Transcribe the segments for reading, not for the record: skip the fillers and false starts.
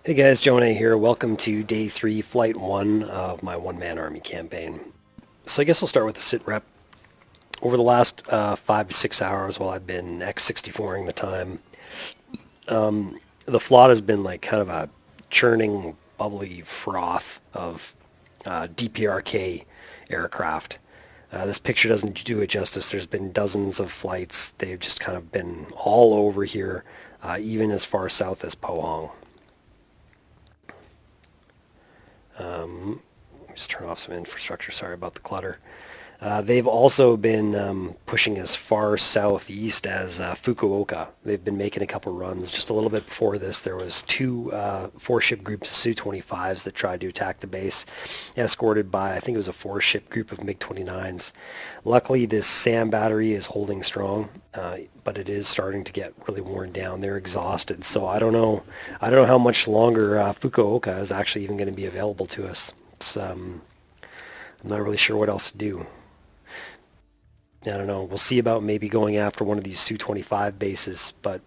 Hey guys, JoNay here. Welcome to day 3, flight 1 of my one-man army campaign. So I guess I'll start with the sit rep. Over the last 5 to 6 hours while I've been X64ing the time, the flot has been like kind of a churning, bubbly froth of DPRK aircraft. This picture doesn't do it justice. There's been dozens of flights. They've just kind of been all over here, even as far south as Pohang. Just turn off some infrastructure. Sorry about the clutter. They've also been pushing as far southeast as Fukuoka. They've been making a couple runs. Just a little bit before this, there was two four-ship groups of Su-25s that tried to attack the base, escorted by, I think it was a four-ship group of MiG-29s. Luckily, this SAM battery is holding strong, but it is starting to get really worn down. They're exhausted, so I don't know how much longer Fukuoka is actually even going to be available to us. I'm not really sure what else to do. I don't know. We'll see about maybe going after one of these Su-25 bases, but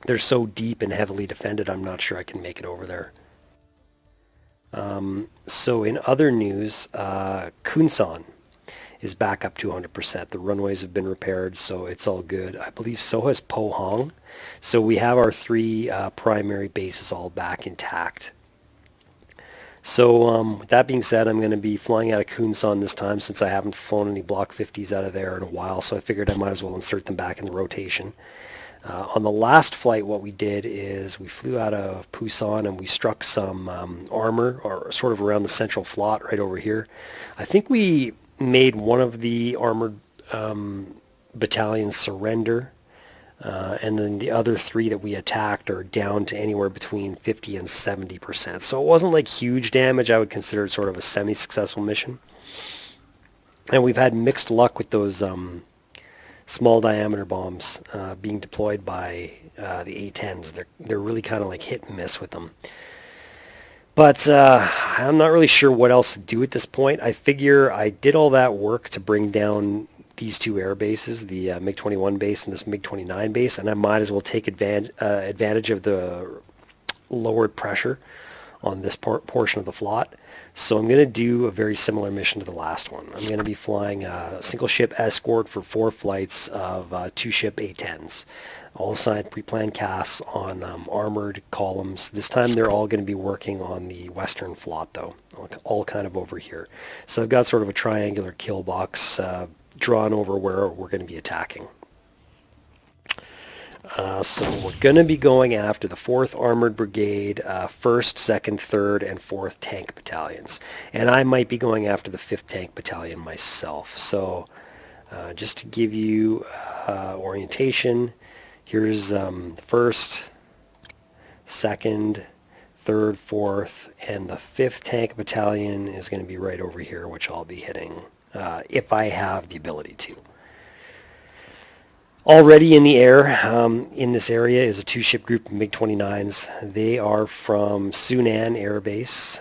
they're so deep and heavily defended, I'm not sure I can make it over there. So in other news, Kunsan is back up to 100%. The runways have been repaired, so it's all good. I believe so has Pohang. So we have our three primary bases all back intact. So with that being said, I'm going to be flying out of Kunsan this time since I haven't flown any Block 50s out of there in a while, so I figured I might as well insert them back in the rotation. On the last flight, what we did is we flew out of Busan and we struck some armor, or sort of around the central flot right over here. I think we made one of the armored battalions surrender. And then the other three that we attacked are down to anywhere between 50 and 70%. So it wasn't like huge damage. I would consider it sort of a semi-successful mission. And we've had mixed luck with those small diameter bombs being deployed by the A-10s. They're really kind of like hit and miss with them. But I'm not really sure what else to do at this point. I figure I did all that work to bring down these two air bases, the MiG-21 base and this MiG-29 base, and I might as well take advantage of the lowered pressure on this portion of the flot. So I'm going to do a very similar mission to the last one. I'm going to be flying a single ship Escort for 4 flights of 2 ship A-10s. All assigned pre-planned CAS on armored columns. This time they're all going to be working on the western flot though, all kind of over here. So I've got sort of a triangular kill box drawn over where we're going to be attacking. So we're going to be going after the 4th Armored Brigade, 1st, 2nd, 3rd, and 4th Tank Battalions. And I might be going after the 5th Tank Battalion myself. So just to give you orientation, here's the 1st, 2nd, 3rd, 4th, and the 5th Tank Battalion is going to be right over here, which I'll be hitting if I have the ability to. Already in the air in this area is a 2-ship group of MiG-29s. They are from Sunan Air Base,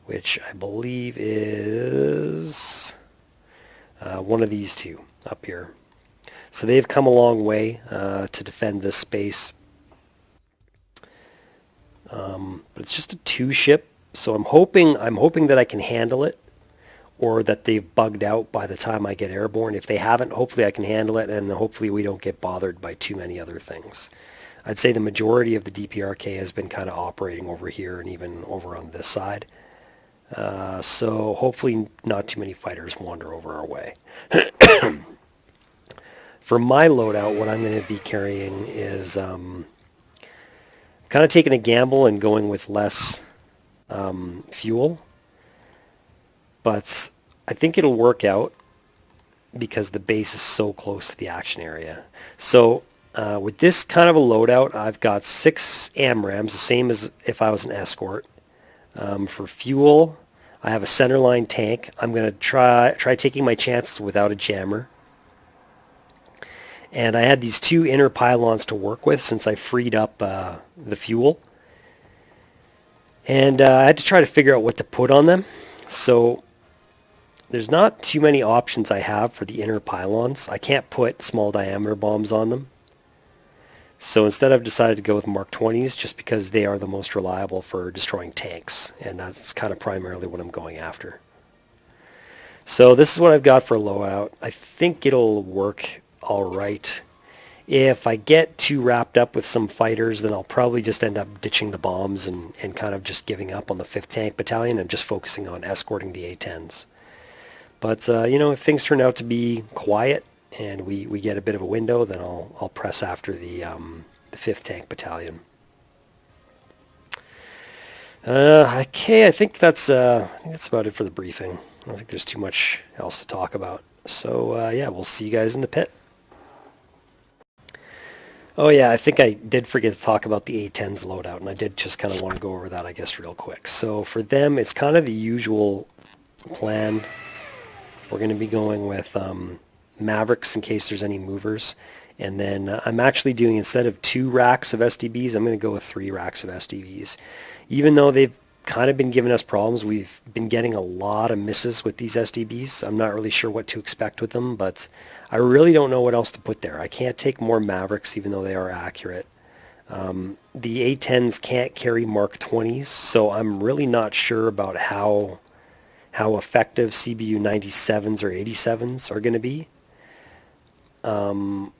which I believe is one of these two up here. So they've come a long way to defend this space. But it's just a 2-ship, so I'm hoping that I can handle it, or that they've bugged out by the time I get airborne. If they haven't, hopefully I can handle it, and hopefully we don't get bothered by too many other things. I'd say the majority of the DPRK has been kind of operating over here and even over on this side. So hopefully not too many fighters wander over our way. For my loadout, what I'm going to be carrying is kind of taking a gamble and going with less fuel. But I think it'll work out because the base is so close to the action area. So with this kind of a loadout, I've got 6 AMRAAMs, the same as if I was an Escort. For fuel, I have a centerline tank. I'm going to try taking my chances without a jammer. And I had these 2 inner pylons to work with since I freed up the fuel. And I had to try to figure out what to put on them. So there's not too many options I have for the inner pylons. I can't put small diameter bombs on them. So instead I've decided to go with Mark 20s just because they are the most reliable for destroying tanks, and that's kind of primarily what I'm going after. So this is what I've got for a loadout. I think it'll work all right. If I get too wrapped up with some fighters, then I'll probably just end up ditching the bombs and kind of just giving up on the 5th Tank Battalion and just focusing on escorting the A-10s. But, you know, if things turn out to be quiet and we get a bit of a window, then I'll press after the 5th Tank Battalion. Okay, I think that's about it for the briefing. I don't think there's too much else to talk about. So, yeah, we'll see you guys in the pit. Oh yeah, I think I did forget to talk about the A-10s loadout, and I did just kind of want to go over that, I guess, real quick. So for them, it's kind of the usual plan. We're going to be going with Mavericks in case there's any movers. And then I'm actually doing, instead of 2 racks of SDBs, I'm going to go with 3 racks of SDBs. Even though they've kind of been giving us problems, we've been getting a lot of misses with these SDBs. I'm not really sure what to expect with them, but I really don't know what else to put there. I can't take more Mavericks, even though they are accurate. The A-10s can't carry Mark 20s, so I'm really not sure about how effective CBU 97s or 87s are going to be. And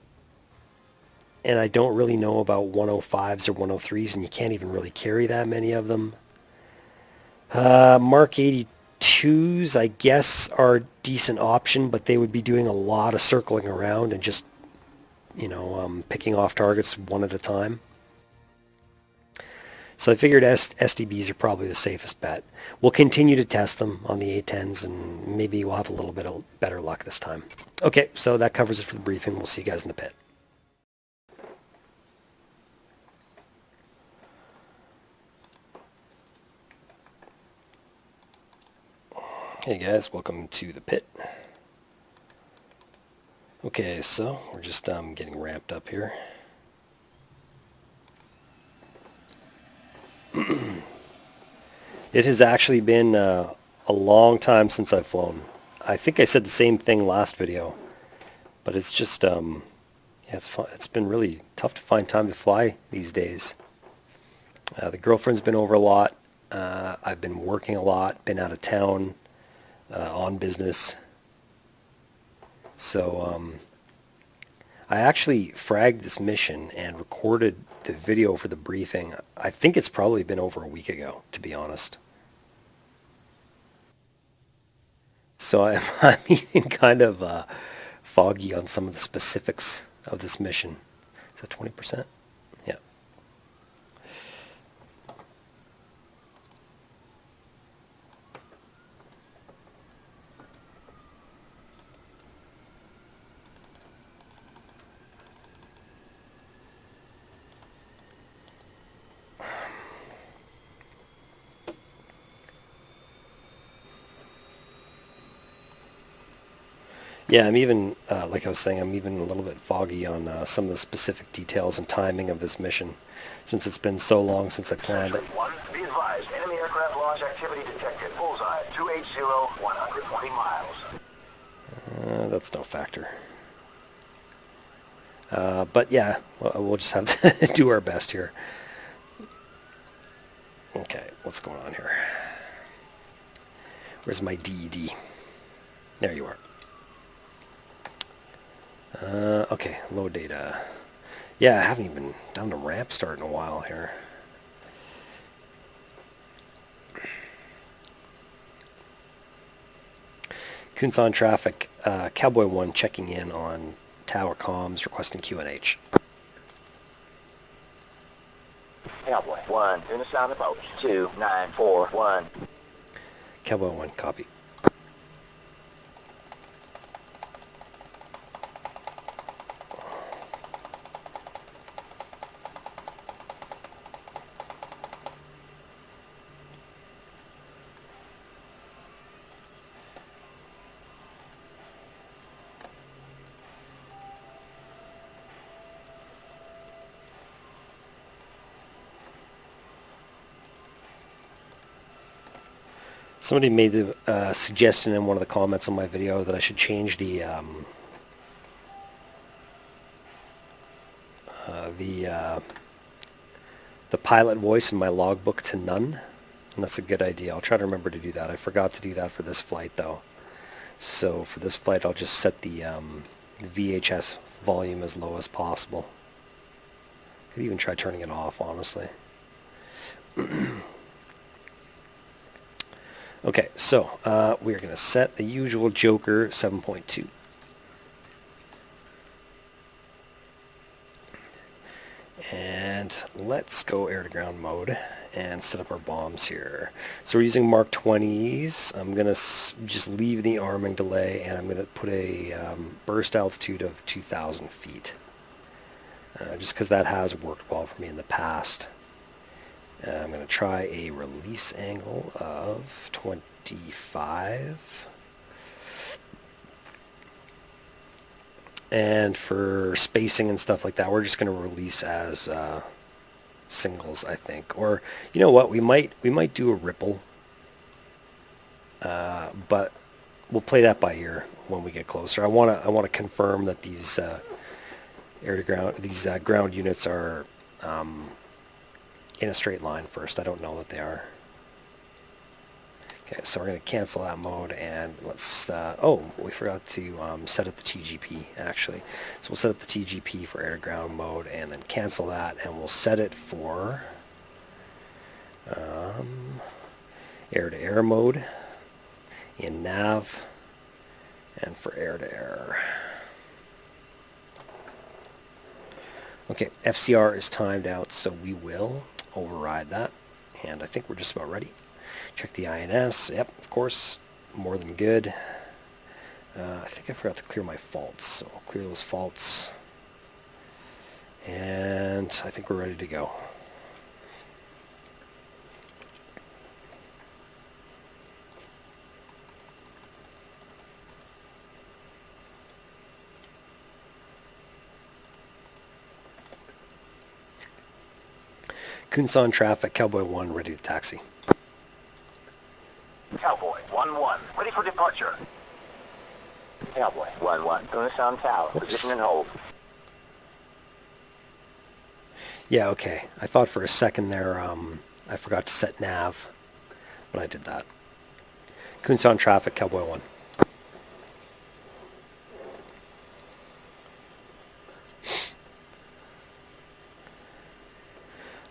I don't really know about 105s or 103s, and you can't even really carry that many of them. Mark 82s, I guess, are a decent option, but they would be doing a lot of circling around and just, you know, picking off targets one at a time. So I figured SDBs are probably the safest bet. We'll continue to test them on the A-10s, and maybe we'll have a little bit of better luck this time. Okay, so that covers it for the briefing. We'll see you guys in the pit. Hey guys, welcome to the pit. Okay, so we're just getting ramped up here. It has actually been a long time since I've flown. I think I said the same thing last video, but it's just yeah, it's been really tough to find time to fly these days. The girlfriend's been over a lot. I've been working a lot, been out of town. On business. So I actually fragged this mission and recorded the video for the briefing. I think it's probably been over a week ago, to be honest. So I'm even kind of foggy on some of the specifics of this mission. Is that 20%? Yeah. Yeah, I'm even, like I was saying, I'm even a little bit foggy on some of the specific details and timing of this mission, since it's been so long since I planned it. Be advised, enemy aircraft launch activity detected. Bullseye, 280, 120 miles. That's no factor. But yeah, we'll just have to do our best here. Okay, what's going on here? Where's my DED? There you are. Okay, load data. Yeah, I haven't even done the ramp start in a while here. Coons on traffic. Cowboy 1 checking in on tower comms, requesting QNH. Cowboy 1, in the sound approach, 2941. Cowboy 1, copy. Somebody made the suggestion in one of the comments on my video that I should change the the pilot voice in my logbook to none, and that's a good idea. I'll try to remember to do that. I forgot to do that for this flight though. So for this flight, I'll just set the VHS volume as low as possible. Could even try turning it off, honestly. Okay, so we are going to set the usual Joker 7.2. And let's go air-to-ground mode and set up our bombs here. So we're using Mark 20s. I'm going to just leave the arming delay, and I'm going to put a burst altitude of 2,000 feet. Just because that has worked well for me in the past. I'm going to try a release angle of 25. And for spacing and stuff like that, we're just going to release as singles, I think. Or, you know what, we might do a ripple. But we'll play that by ear when we get closer. I want to confirm that these ground units are in a straight line first. I don't know that they are. Okay, so we're going to cancel that mode, and let's, oh, we forgot to set up the TGP, actually. So we'll set up the TGP for air-to-ground mode, and then cancel that, and we'll set it for air-to-air mode in nav, and for air-to-air. Okay, FCR is timed out, so we will override that, and I think we're just about ready. Check the INS. Yep, of course, more than good. I think I forgot to clear my faults, so I'll clear those faults. And I think we're ready to go. Kunsan traffic, Cowboy 1, ready to taxi. Cowboy 1-1, ready for departure. Cowboy 1-1, Kunsan Tower, position and hold. Yeah, okay. I thought for a second there I forgot to set nav, but I did that. Kunsan traffic, Cowboy 1.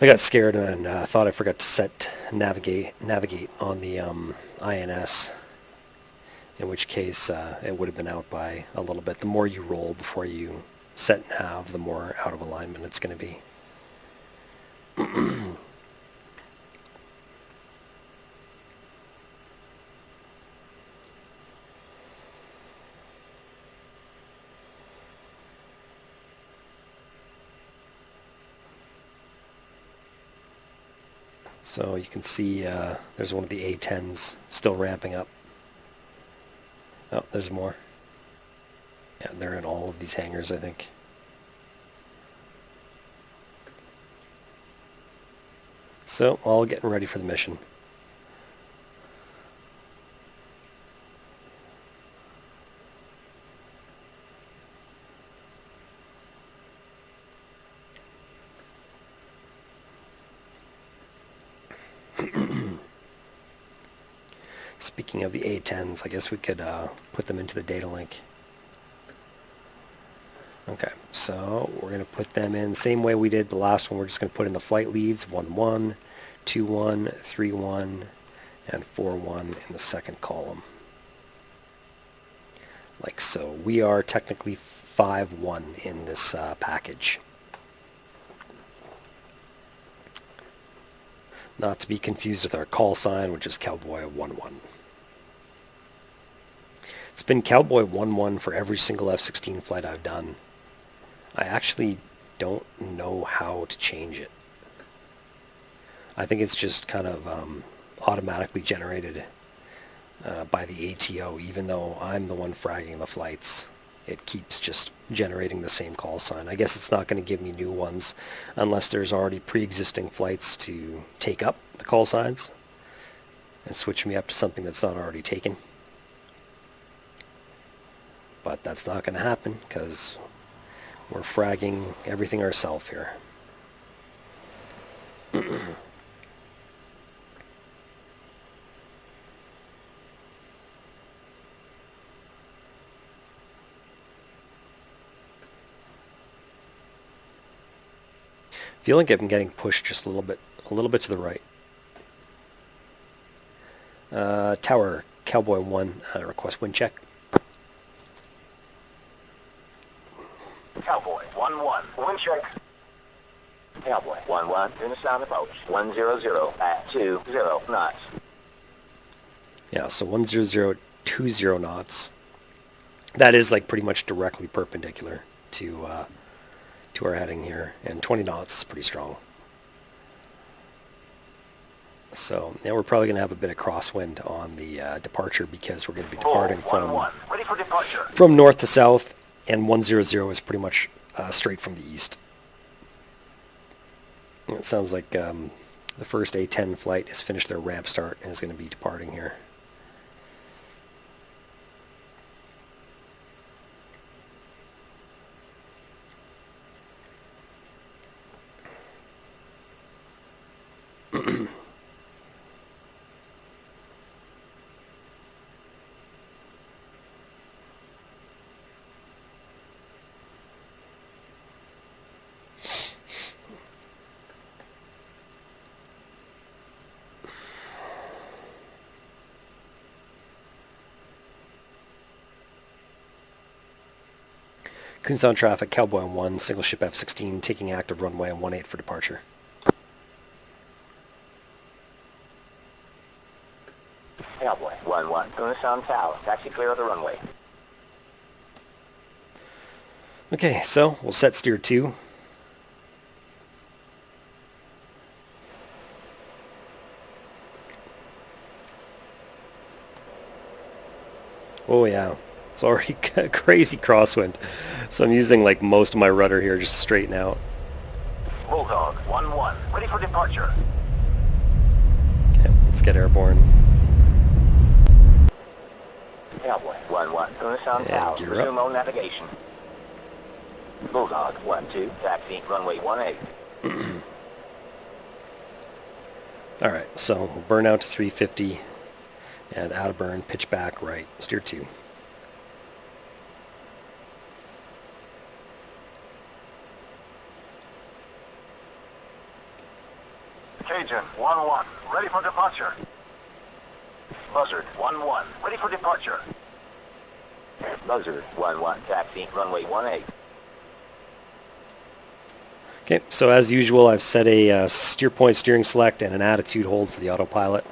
I got scared and thought I forgot to set navigate on the INS, in which case it would have been out by a little bit. The more you roll before you set nav, the more out of alignment it's going to be. So you can see there's one of the A-10s still ramping up. Oh, there's more. Yeah, they're in all of these hangars, I think. So, all getting ready for the mission. Speaking of the A-10s, I guess we could put them into the data link. Okay, so we're going to put them in the same way we did the last one. We're just going to put in the flight leads, 1-1, 2-1, 3-1, and 4-1 in the second column. Like so. We are technically 5-1 in this package. Not to be confused with our call sign, which is Cowboy 1-1. It's been Cowboy 1-1 for every single F-16 flight I've done. I actually don't know how to change it. I think it's just kind of automatically generated by the ATO, even though I'm the one fragging the flights. It keeps just generating the same call sign. I guess it's not going to give me new ones unless there's already pre-existing flights to take up the call signs and switch me up to something that's not already taken. But that's not going to happen because We're fragging everything ourselves here. Feel like I'm getting pushed just a little bit to the right. Tower, Cowboy 1, request wind check. Cowboy 1-1, wind check. Cowboy 1-1, in the sound approach. 100 at 20 knots. Yeah, so 10020 knots. That is like pretty much directly perpendicular to our heading here, and 20 knots is pretty strong. So now we're probably going to have a bit of crosswind on the departure because we're going to be departing ready for departure. from north to south, and 100 is pretty much straight from the east. It sounds like the first A-10 flight has finished their ramp start and is going to be departing here. Queenstown traffic, Cowboy 1, single ship F-16, taking active runway on 18 for departure. Cowboy 1-1, Queenstown Tower, taxi clear of the runway. Okay, so we'll set steer 2. Oh yeah, it's already crazy crosswind. So I'm using like most of my rudder here just to straighten out. Bulldog 1-1, ready for departure. Okay, let's get airborne. Cowboy 1-1, Queenstown Tower, gear resume up. mode navigation. Bulldog 1-2, taxi runway 18. Alright, so we'll burn out to 350 and out of burn, pitch back right, steer 2. Cajun 1-1, ready for departure. Buzzard 1-1, ready for departure. Buzzard 1-1, taxi runway 18. Okay, so as usual, I've set a steer point steering select and an attitude hold for the autopilot.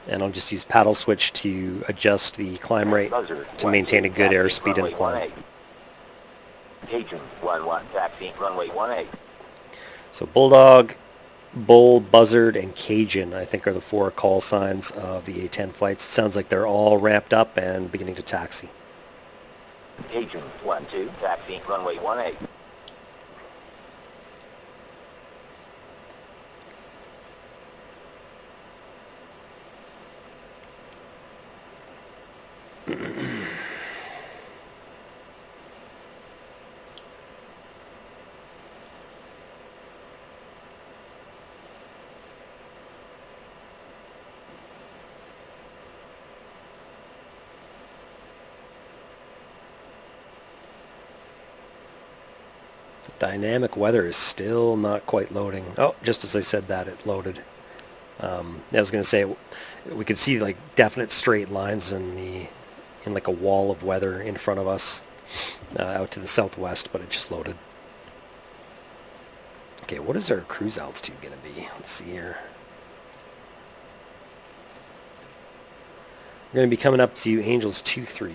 And I'll just use paddle switch to adjust the climb rate Buzzard to maintain a good airspeed in runway the climb. 18. Cajun 1-1, taxi runway 18. So Bulldog, Bull, Buzzard, and Cajun, I think, are the 4 call signs of the A-10 flights. It sounds like they're all ramped up and beginning to taxi. Cajun 1-2, taxi runway 18. Dynamic weather is still not quite loading. Oh, just as I said that, it loaded. I was going to say we could see like definite straight lines in like a wall of weather in front of us out to the southwest, but it just loaded. Okay, what is our cruise altitude going to be? Let's see here. We're going to be coming up to Angels 2-3.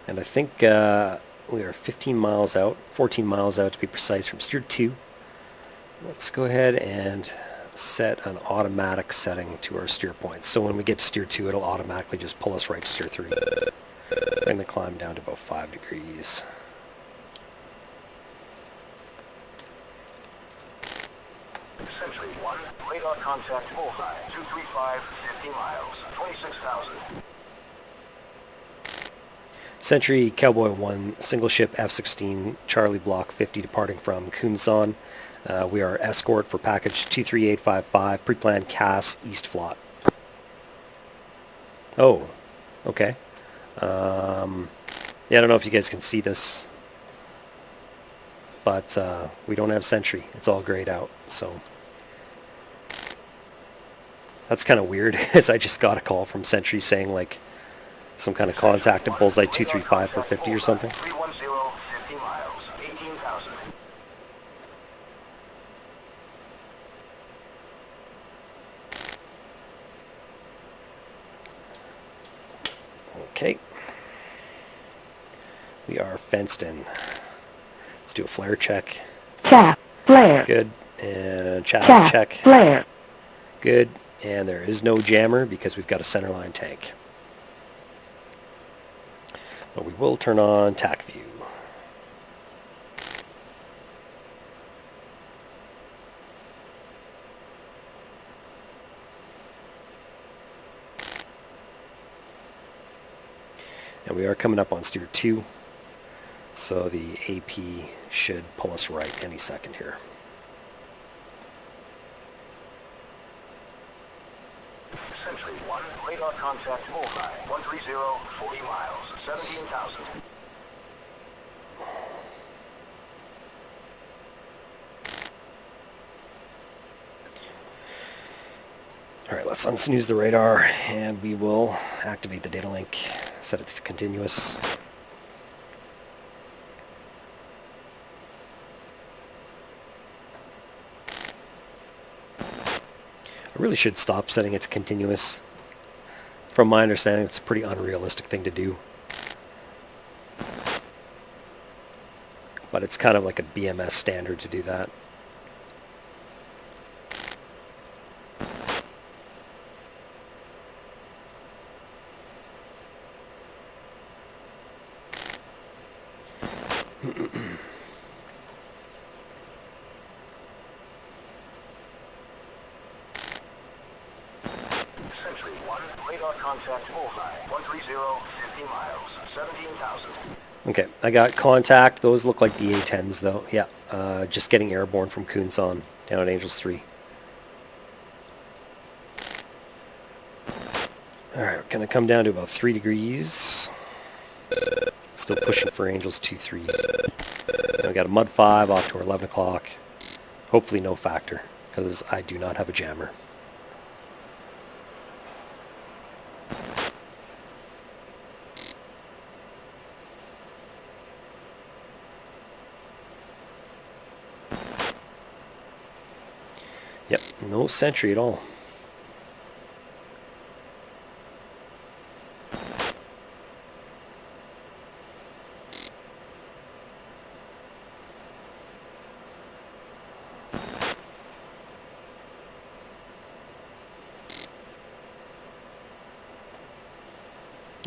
And I think we are 15 miles out, 14 miles out to be precise, from steer 2. Let's go ahead and set an automatic setting to our steer points. So when we get to steer 2, it'll automatically just pull us right to steer 3. Bring the climb down to about 5 degrees. Century 1, radar contact bullseye. 235, 50 miles, 26,000. Century Cowboy 1, single ship F-16, Charlie Block 50 departing from Kunsan. We are Escort for package 23855, pre-planned CAS East Flot. Oh, okay. Yeah, I don't know if you guys can see this, but we don't have Sentry. It's all grayed out, so that's kind of weird, as I just got a call from Sentry saying, like, some kind of contact at Bullseye 235 for 50 or something. 310, 50 miles, 18,000. Okay. We are fenced in. Let's do a flare check. Chaff, flare. Good. And chaff check. Flare. Good. And there is no jammer because we've got a centerline tank. But we will turn on tack view. And we are coming up on steer 2. So the AP should pull us right any second here. Century 1, radar contact bullseye. 130, 40 miles, 17,000. Alright, let's unsnooze the radar and we will activate the data link, set it to continuous. I really should stop setting it to continuous. From my understanding, it's a pretty unrealistic thing to do. But it's kind of like a BMS standard to do that. Century 1, radar contact bullseye. 130, 50 miles, 17,000. Okay, I got contact. Those look like the A-10s though. Yeah, just getting airborne from Kunsan down at Angels 3. Alright, we're going to come down to about 3 degrees. Still pushing for Angels 2-3. Now we got a mud 5 off to our 11 o'clock. Hopefully no factor, because I do not have a jammer. Yep, no Sentry at all.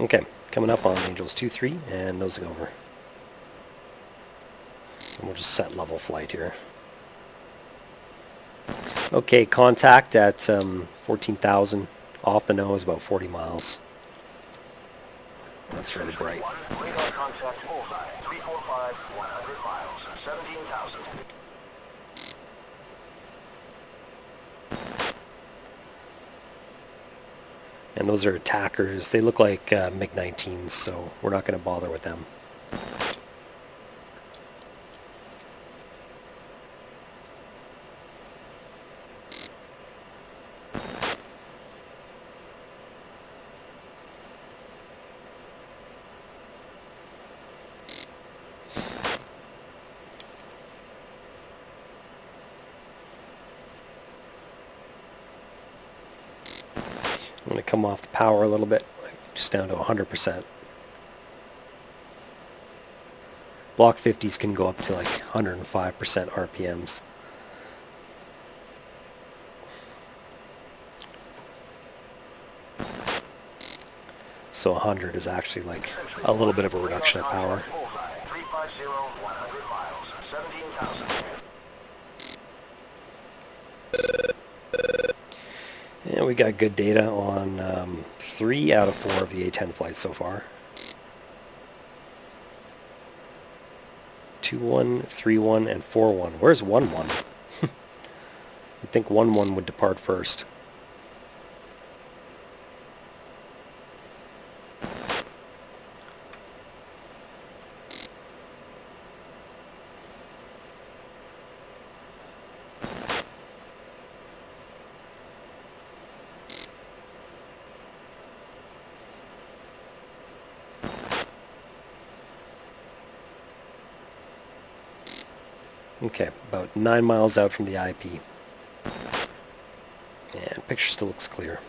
Okay, coming up on Angels 2-3 and nosing over. And we'll just set level flight here. Okay, contact at 14,000 off the nose, about 40 miles. That's really bright. Radar contact bullseye. 345, 100 miles, 17,000. And those are attackers. They look like MiG-19s, so we're not going to bother with them. I'm going to come off the power a little bit, just down to 100%. Block 50s can go up to like 105% RPMs. So 100 is actually like a little bit of a reduction of power. 350, 100 miles, 17,000. And we got good data on 3 out of 4 of the A-10 flights so far. 2-1, 3-1, and 4-1. Where's 1-1? You'd think 1-1 would depart first. Okay, about 9 miles out from the IP. And picture still looks clear.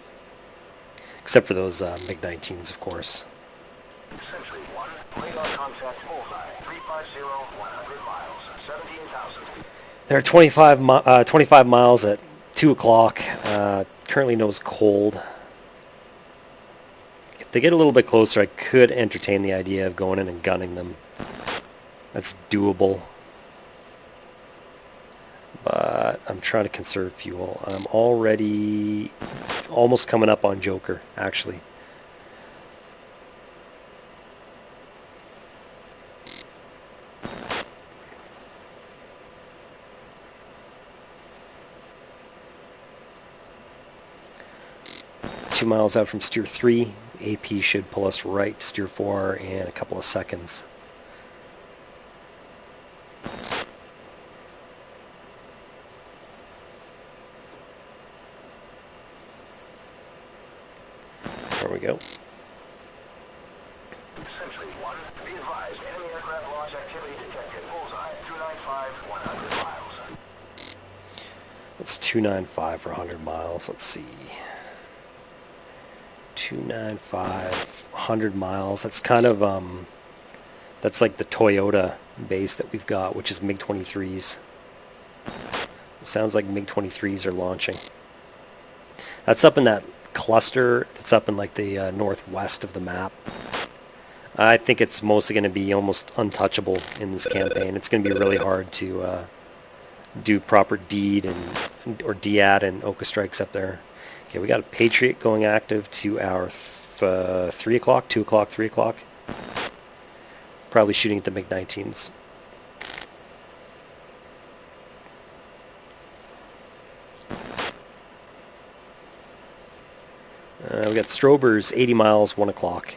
Except for those MiG-19s, of course. Essentially 1, radar contact bullseye, 350, 100 miles, 17,000. They're 25 miles at 2 o'clock. Currently nose cold. If they get a little bit closer, I could entertain the idea of going in and gunning them. That's doable. But I'm trying to conserve fuel. I'm already almost coming up on Joker, actually. Two miles out from steer 3. AP should pull us right to steer 4 in a couple of seconds. There we go. Essentially 1, be advised, enemy aircraft launch activity detected, bullseye, 295, 100 miles. That's 295 for 100 miles. Let's see. 295, 100 miles. That's kind of, that's like the Toyota base that we've got, which is MiG-23s. It sounds like MiG-23s are launching. That's up in that cluster that's up in like the northwest of the map. I think it's mostly going to be almost untouchable in this campaign. It's going to be really hard to do proper DEAD or DIAD and OCA strikes up there. Okay, we got a Patriot going active to our 3 o'clock, 2 o'clock, 3 o'clock. Probably shooting at the MiG-19s. We got Strobers, 80 miles, 1 o'clock.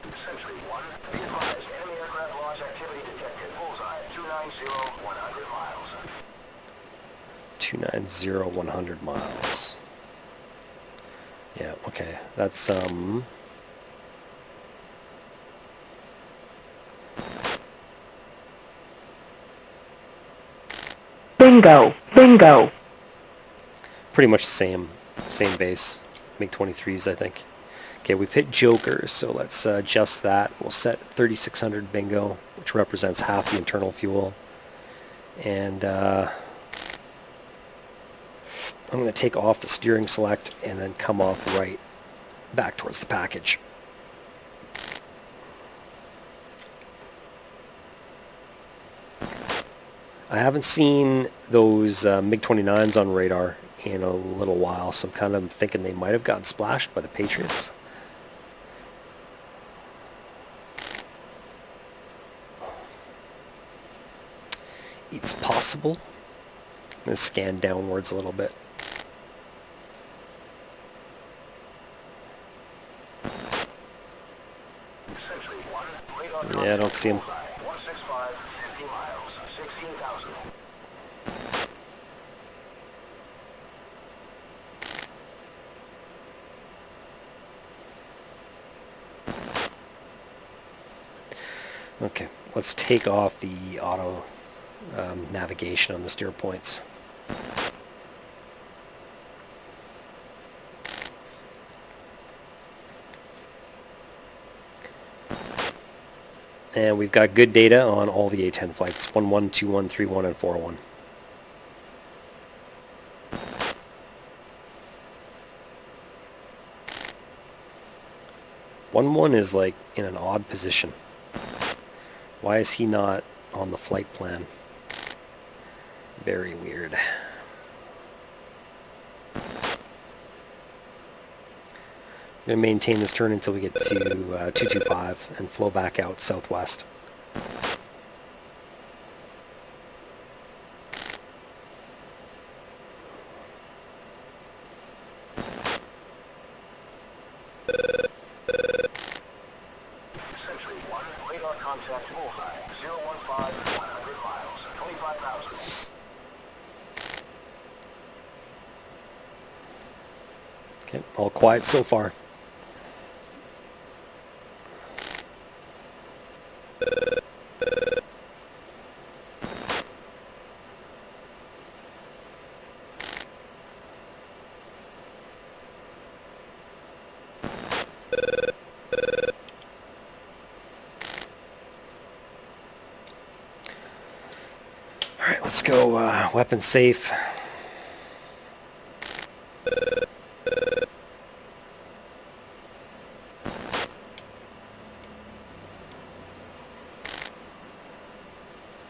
Essentially 1, be advised, enemy aircraft launch activity detected, bullseye, 290, 100 miles. 290, 100 miles. Yeah, okay. That's, Bingo, bingo. pretty much the same base. MiG-23s, I think. Okay, we've hit Jokers, so let's adjust that. We'll set 3600 bingo, which represents half the internal fuel. And I'm going to take off the steering select and then come off right back towards the package. I haven't seen those MiG-29s on radar in a little while, so I'm kind of thinking they might have gotten splashed by the Patriots. It's possible. I'm going to scan downwards a little bit. Yeah, I don't see him. 165, 50 miles, 16,000. Okay, let's take off the auto navigation on the steer points. And we've got good data on all the A-10 flights, 1-1, 2-1, 3-1, and 4-1. One is like in an odd position. Why is he not on the flight plan? Very weird. going to maintain this turn until we get to 225 and flow back out southwest. Century 1, radar contact bullseye, 015, 100 miles, 25,000. Okay, all quiet so far. All right, let's go weapon safe.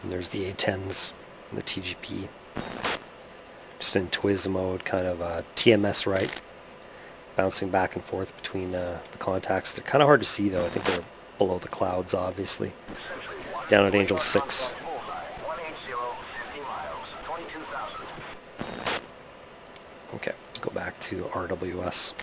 And there's the A-10s and the TGP. Just in Twiz mode, kind of TMS right. Bouncing back and forth between the contacts. They're kind of hard to see though. I think they're below the clouds, obviously. Down at Angel 6. 180, 50 miles, 22,000. Okay, go back to RWS.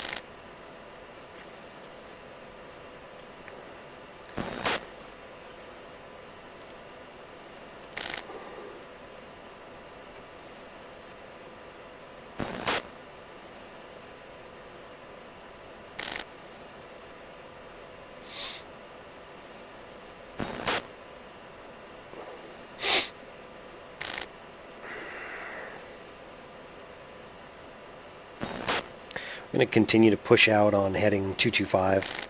I'm going to continue to push out on heading 225,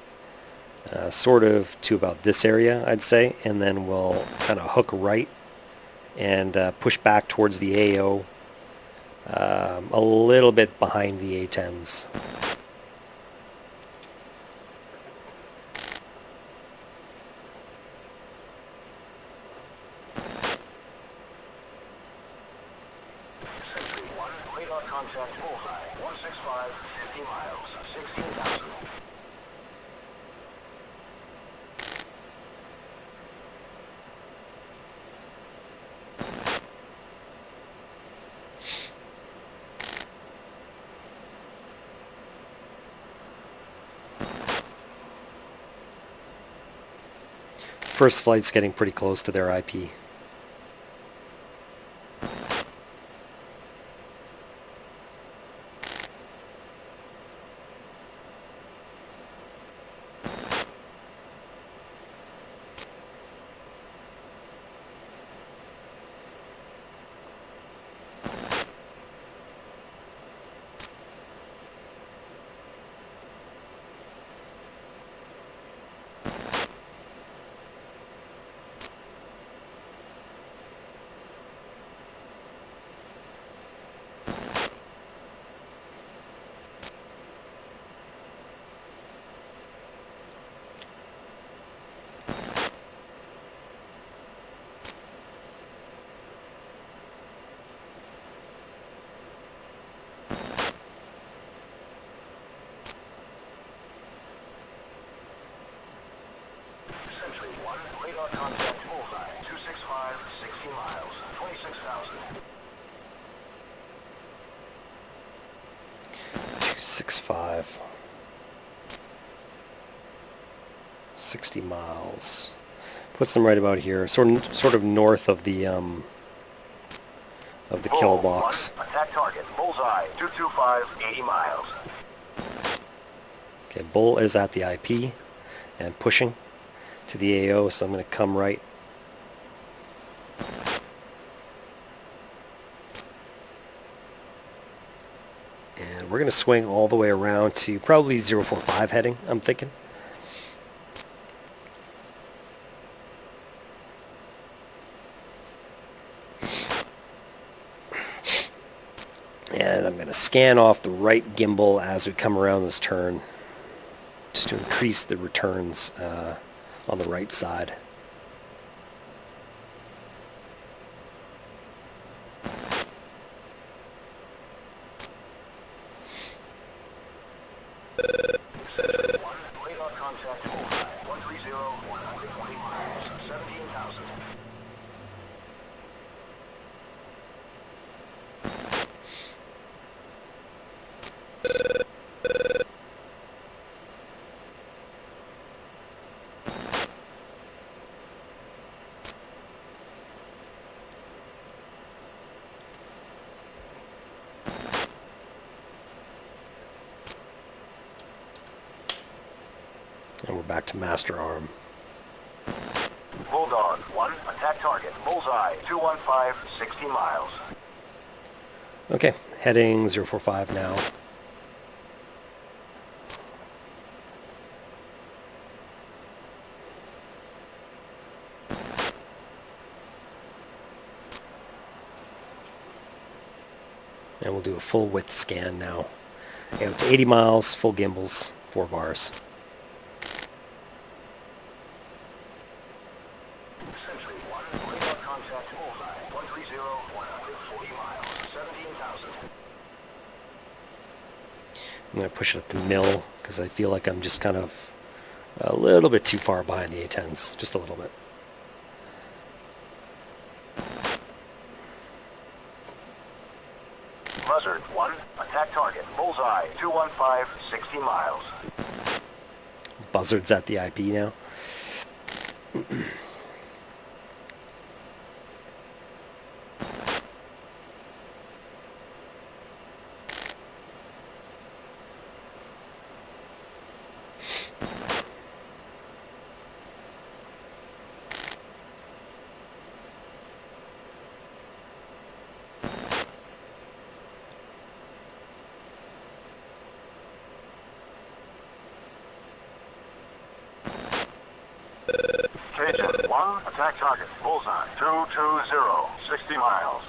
sort of to about this area, I'd say, and then we'll kind of hook right and push back towards the AO, a little bit behind the A-10s. Century 1, radar contact bullseye, 165, 50 miles, 16,000. First flight's getting pretty close to their IP. Century 1, radar contact bullseye, 265, 60 miles, 26,000. 265. 60 miles. Puts them right about here, sort of north of the kill box. Bull 1, attack target, bullseye, 225, 80 miles. Okay, Bull is at the IP and pushing to the AO, so I'm going to come right. And we're going to swing all the way around to probably 045 heading, I'm thinking. And I'm going to scan off the right gimbal as we come around this turn, just to increase the returns on the right side. Century contact bullseye. 130, 120 miles, 17,000. And we're back to master arm. Bulldog 1, attack target. Bullseye 215, 60 miles. Okay, heading 045 now. And we'll do a full width scan now. Out to 80 miles, full gimbals, 4 bars. Century 1, radar contact bullseye. 130, 140 miles, 17,000. I'm going to push it up the mill because I feel like I'm just kind of a little bit too far behind the A-10s. Just a little bit. Buzzard 1, attack target. Bullseye 215, 60 miles. Buzzard's at the IP now. Cajun 1, attack target. Bullseye 220, 60 miles.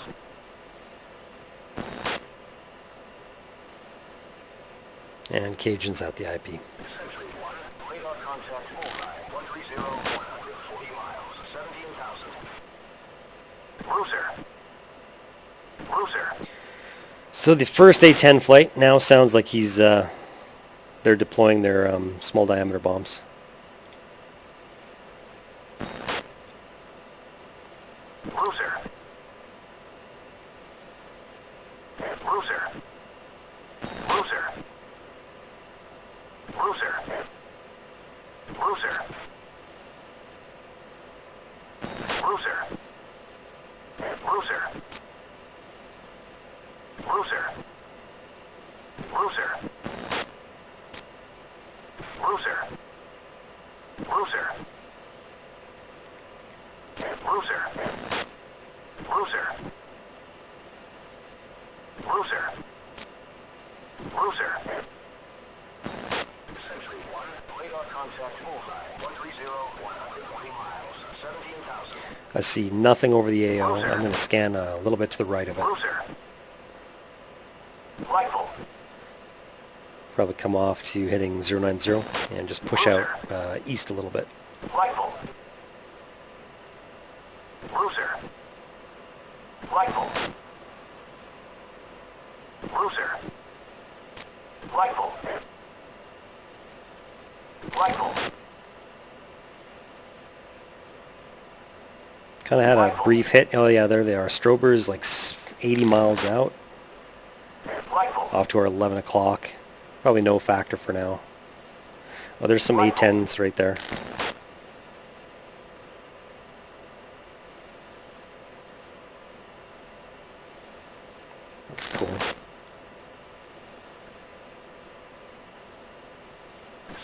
And Cajun's at the IP. Century 1, radar contact bullseye. 130, 140 miles, 17,000. Bruiser. Bruiser. So the first A-10 flight now sounds like he's they're deploying their small diameter bombs. Bruiser. Bruiser. Bruiser. Bruiser. Bruiser. Bruiser. Bruiser. Bruiser. Bruiser. Bruiser. Bruiser. Bruiser. Bruiser. Bruiser. Bruiser. Century 1, radar contact bullseye. 130, 120 miles, 17,000. I see nothing over the AO. I'm going to scan a little bit to the right of it. Bruiser. Rifle. Probably come off to heading 090 and just push out east a little bit. Rifle. Bruiser. Rifle. Bruiser. Rifle. Rifle. Kind of had a brief hit. Oh yeah, there they are. Strober's like 80 miles out, Rifle. off to our 11 o'clock. Probably no factor for now. Oh, there's some A-10s right there. That's cool.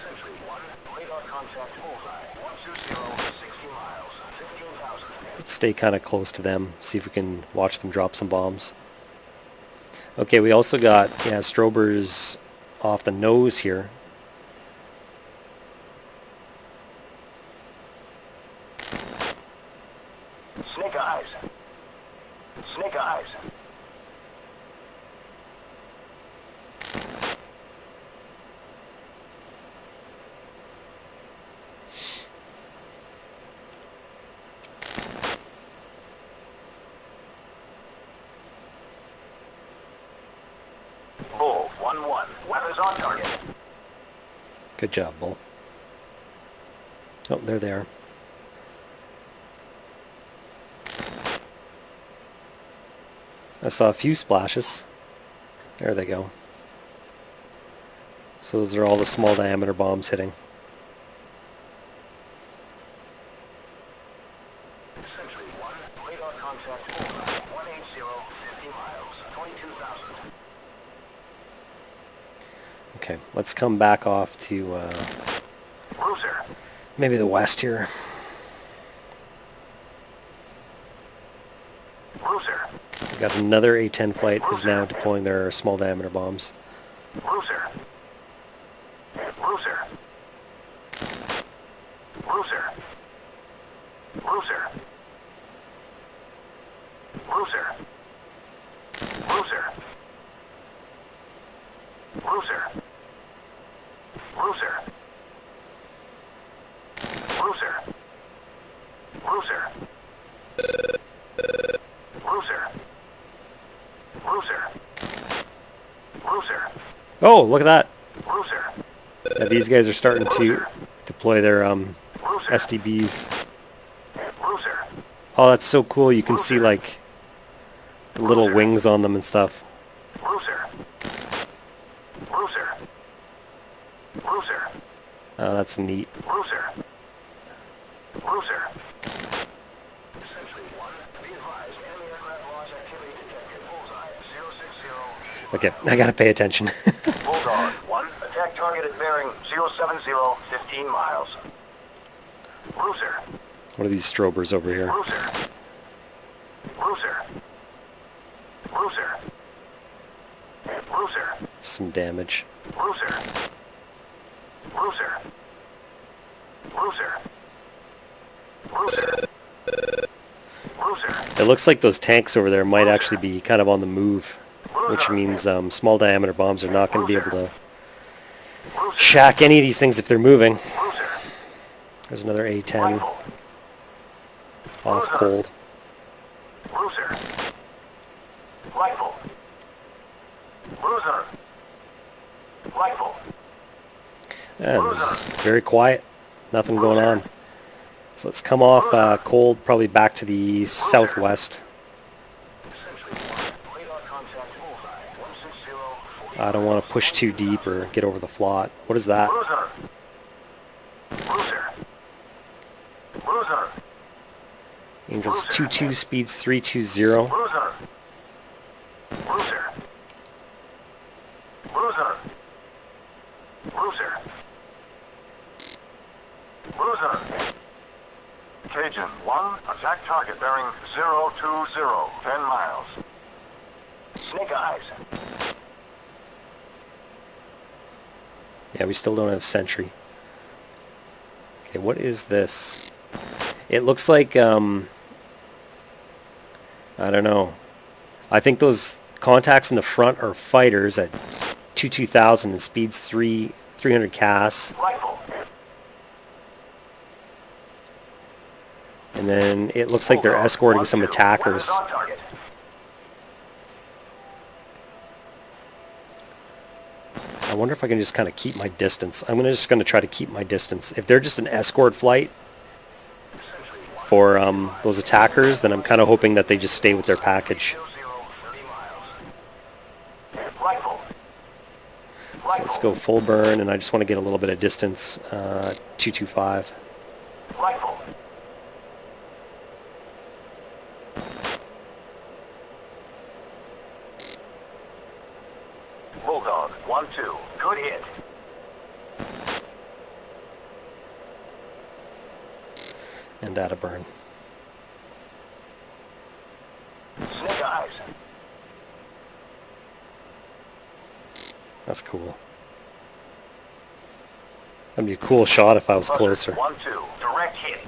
Century 1, radar contact bullseye. 120, 60 miles, 15,000. Let's stay kind of close to them, see if we can watch them drop some bombs. Okay, we also got, yeah, Strober's off the nose here. Snake eyes. Snake eyes. Bull 1-1. Weather's on target. Good job, Bull. Oh, there they are. I saw a few splashes. There they go. So those are all the small diameter bombs hitting. Century 1, radar contact bullseye, 180, 50 miles, 22,000. Okay, let's come back off to Cruiser. maybe the west here. Cruiser. We got another A-10 flight is now deploying their small diameter bombs. Cruiser. Cruiser. Cruiser. Cruiser. Cruiser. Cruiser. Cruiser. Cruiser. Cruiser. Cruiser. Cruiser. Cruiser. Cruiser. Oh, look at that. Cruiser. Yeah, these guys are starting to deploy their Cruiser. SDBs. Cruiser. Oh, that's so cool. You can see like the little wings on them and stuff. Cruiser. Cruiser. Cruiser. Oh, that's neat. Cruiser. Cruiser. Essentially 1, be advised, enemy aircraft launch activity detected. Bullseye, 060. Okay, I gotta pay attention. Bulldog 1, attack target at bearing 070, 15 miles. Cruiser. What are these strobers over here? Cruiser. Cruiser. Cruiser. Cruiser. Some damage. Cruiser. Cruiser. Cruiser. Cruiser. Cruiser. It looks like those tanks over there might actually be kind of on the move, which means small diameter bombs are not going to be able to shack any of these things if they're moving. Cruiser. There's another A-10 Rifle. off cold. Cruiser. Rifle. Cruiser. Rifle. And it's very quiet. Nothing going on. So let's come off cold, probably back to the southwest. Radar contact bullseye, 160. I don't want to push too deep or get over the flot. What is that? Cruiser. Cruiser. Cruiser. Angels 22, speeds 320. Cruiser. Cruiser. Cruiser. Cruiser. Cruiser. Cajun 1, attack target bearing 020, 10 miles. Snake eyes. Yeah, we still don't have sentry. Okay, what is this? It looks like, I don't know. I think those contacts in the front are fighters at 2000 and speeds 300 CAS. Rifle. And then it looks like they're escorting some attackers. On target. I wonder if I can just kind of keep my distance. I'm just going to try to keep my distance. If they're just an escort flight for those attackers, then I'm kind of hoping that they just stay with their package. 30 miles. Rifle. So let's go full burn, and I just want to get a little bit of distance. 225. Rifle. Bulldog 1-2. Good hit. And out of burn. Snake eyes. That's cool. That'd be a cool shot if I was closer. 1-2. Direct hit.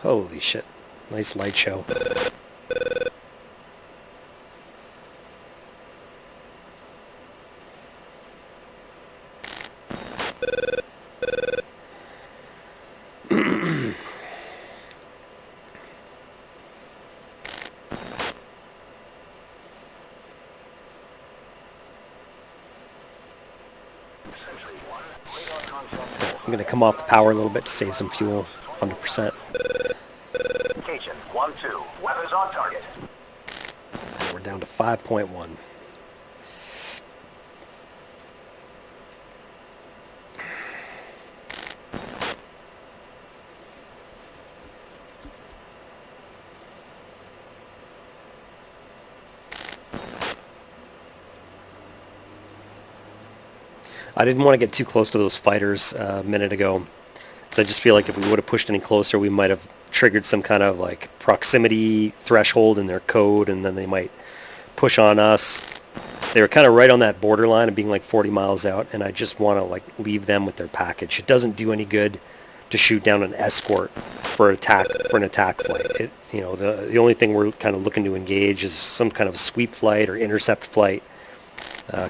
Holy shit. Nice light show. I'm going to come off the power a little bit to save some fuel, 100%. Location 1-2. Weather's on target. We're down to 5.1. I didn't want to get too close to those fighters a minute ago, so I just feel like if we would have pushed any closer, we might have triggered some kind of like proximity threshold in their code, and then they might push on us. They were kind of right on that borderline of being like 40 miles out, and I just want to like leave them with their package. It doesn't do any good to shoot down an escort for an attack flight. The only thing we're kind of looking to engage is some kind of sweep flight or intercept flight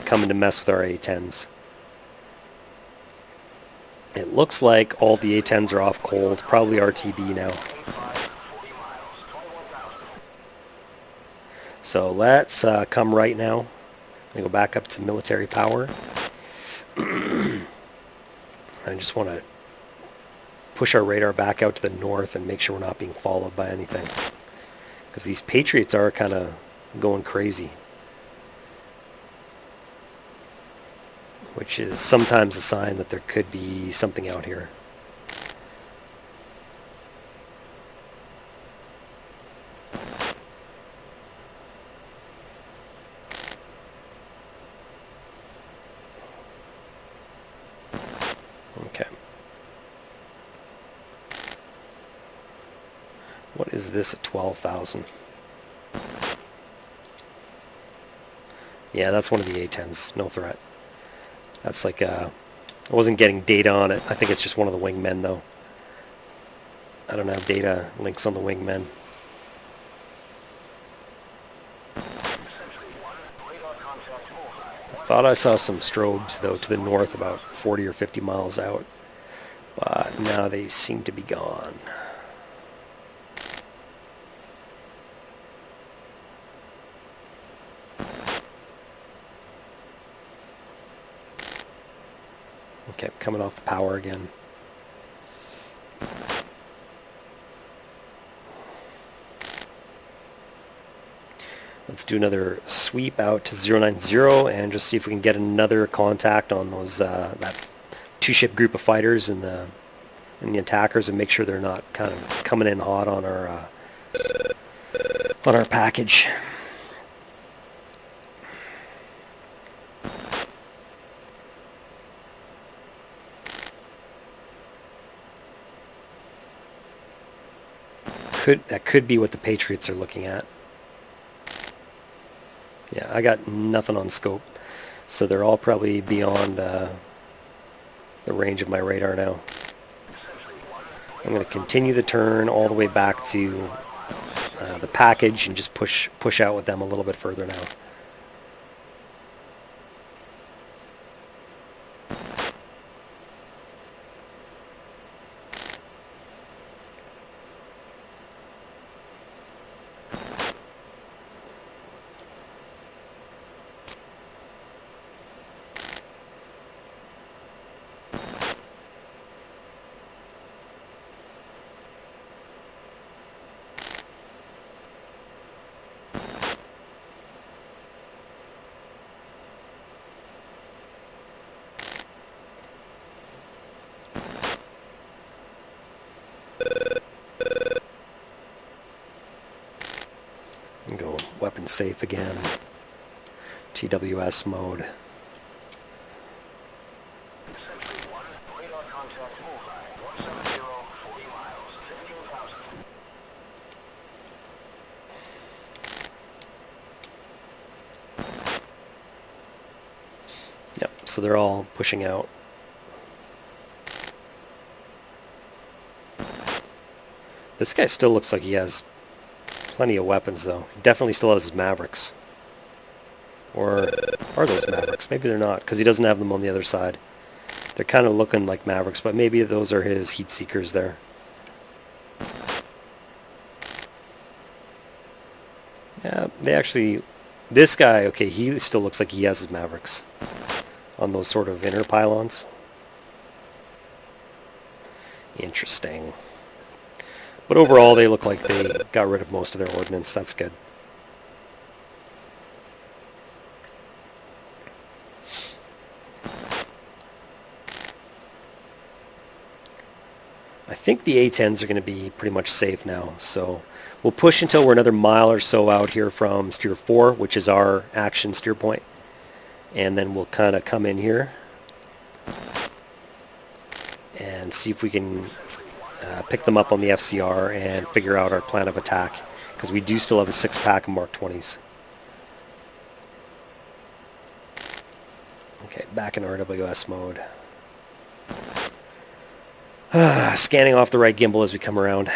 coming to mess with our A-10s. It looks like all the A-10s are off cold, probably RTB now. So let's come right now. I'm going to go back up to military power. I just want to push our radar back out to the north and make sure we're not being followed by anything. Because these Patriots are kind of going crazy. Which is sometimes a sign that there could be something out here. Okay. What is this at 12,000? Yeah, that's one of the A-10s. No threat. That's like, I wasn't getting data on it. I think it's just one of the wingmen, though. I don't have data links on the wingmen. I thought I saw some strobes, though, to the north about 40 or 50 miles out. But now they seem to be gone. Okay, coming off the power again. Let's do another sweep out to 090 and just see if we can get another contact on those that two-ship group of fighters and the attackers, and make sure they're not kind of coming in hot on our package. That could be what the Patriots are looking at. Yeah, I got nothing on scope, so they're all probably beyond the range of my radar now. I'm going to continue the turn all the way back to the package and just push out with them a little bit further now. And go weapon safe again. TWS mode. Yep, so they're all pushing out. This guy still looks like he has plenty of weapons, though. He definitely still has his Mavericks. Or are those Mavericks? Maybe they're not, because he doesn't have them on the other side. They're kind of looking like Mavericks, but maybe those are his heat seekers there. Yeah, they actually... This guy, okay, he still looks like he has his Mavericks on those sort of inner pylons. Interesting. But overall, they look like they got rid of most of their ordnance. That's good. I think the A-10s are going to be pretty much safe now, so we'll push until we're another mile or so out here from steer 4, which is our action steer point, and then we'll kind of come in here and see if we can pick them up on the FCR and figure out our plan of attack, because we do still have a 6-pack of Mark 20s. Okay, back in RWS mode. Scanning off the right gimbal as we come around.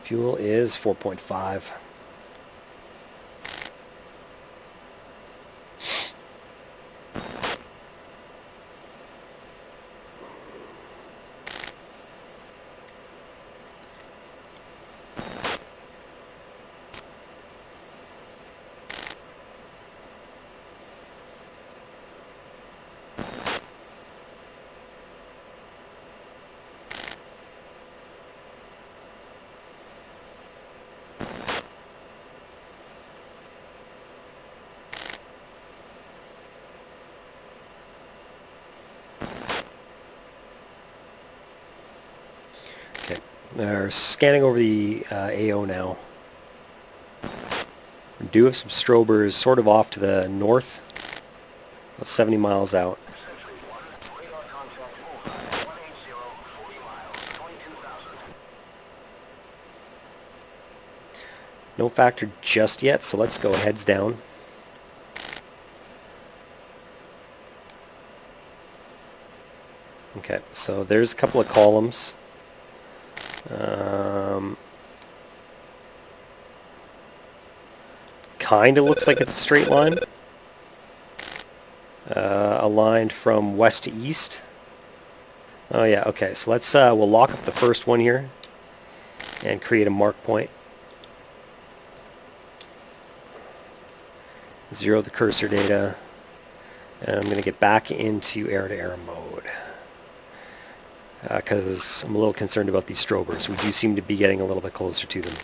Fuel is 4.5. We're scanning over the AO now. We do have some strobers sort of off to the north, about 70 miles out. No factor just yet, so let's go heads down. Okay, so there's a couple of columns. Kind of looks like it's a straight line, aligned from west to east. Oh yeah, okay, so let's we'll lock up the first one here and create a mark point. Zero the cursor data, and I'm going to get back into air-to-air mode because I'm a little concerned about these strobers. We do seem to be getting a little bit closer to them.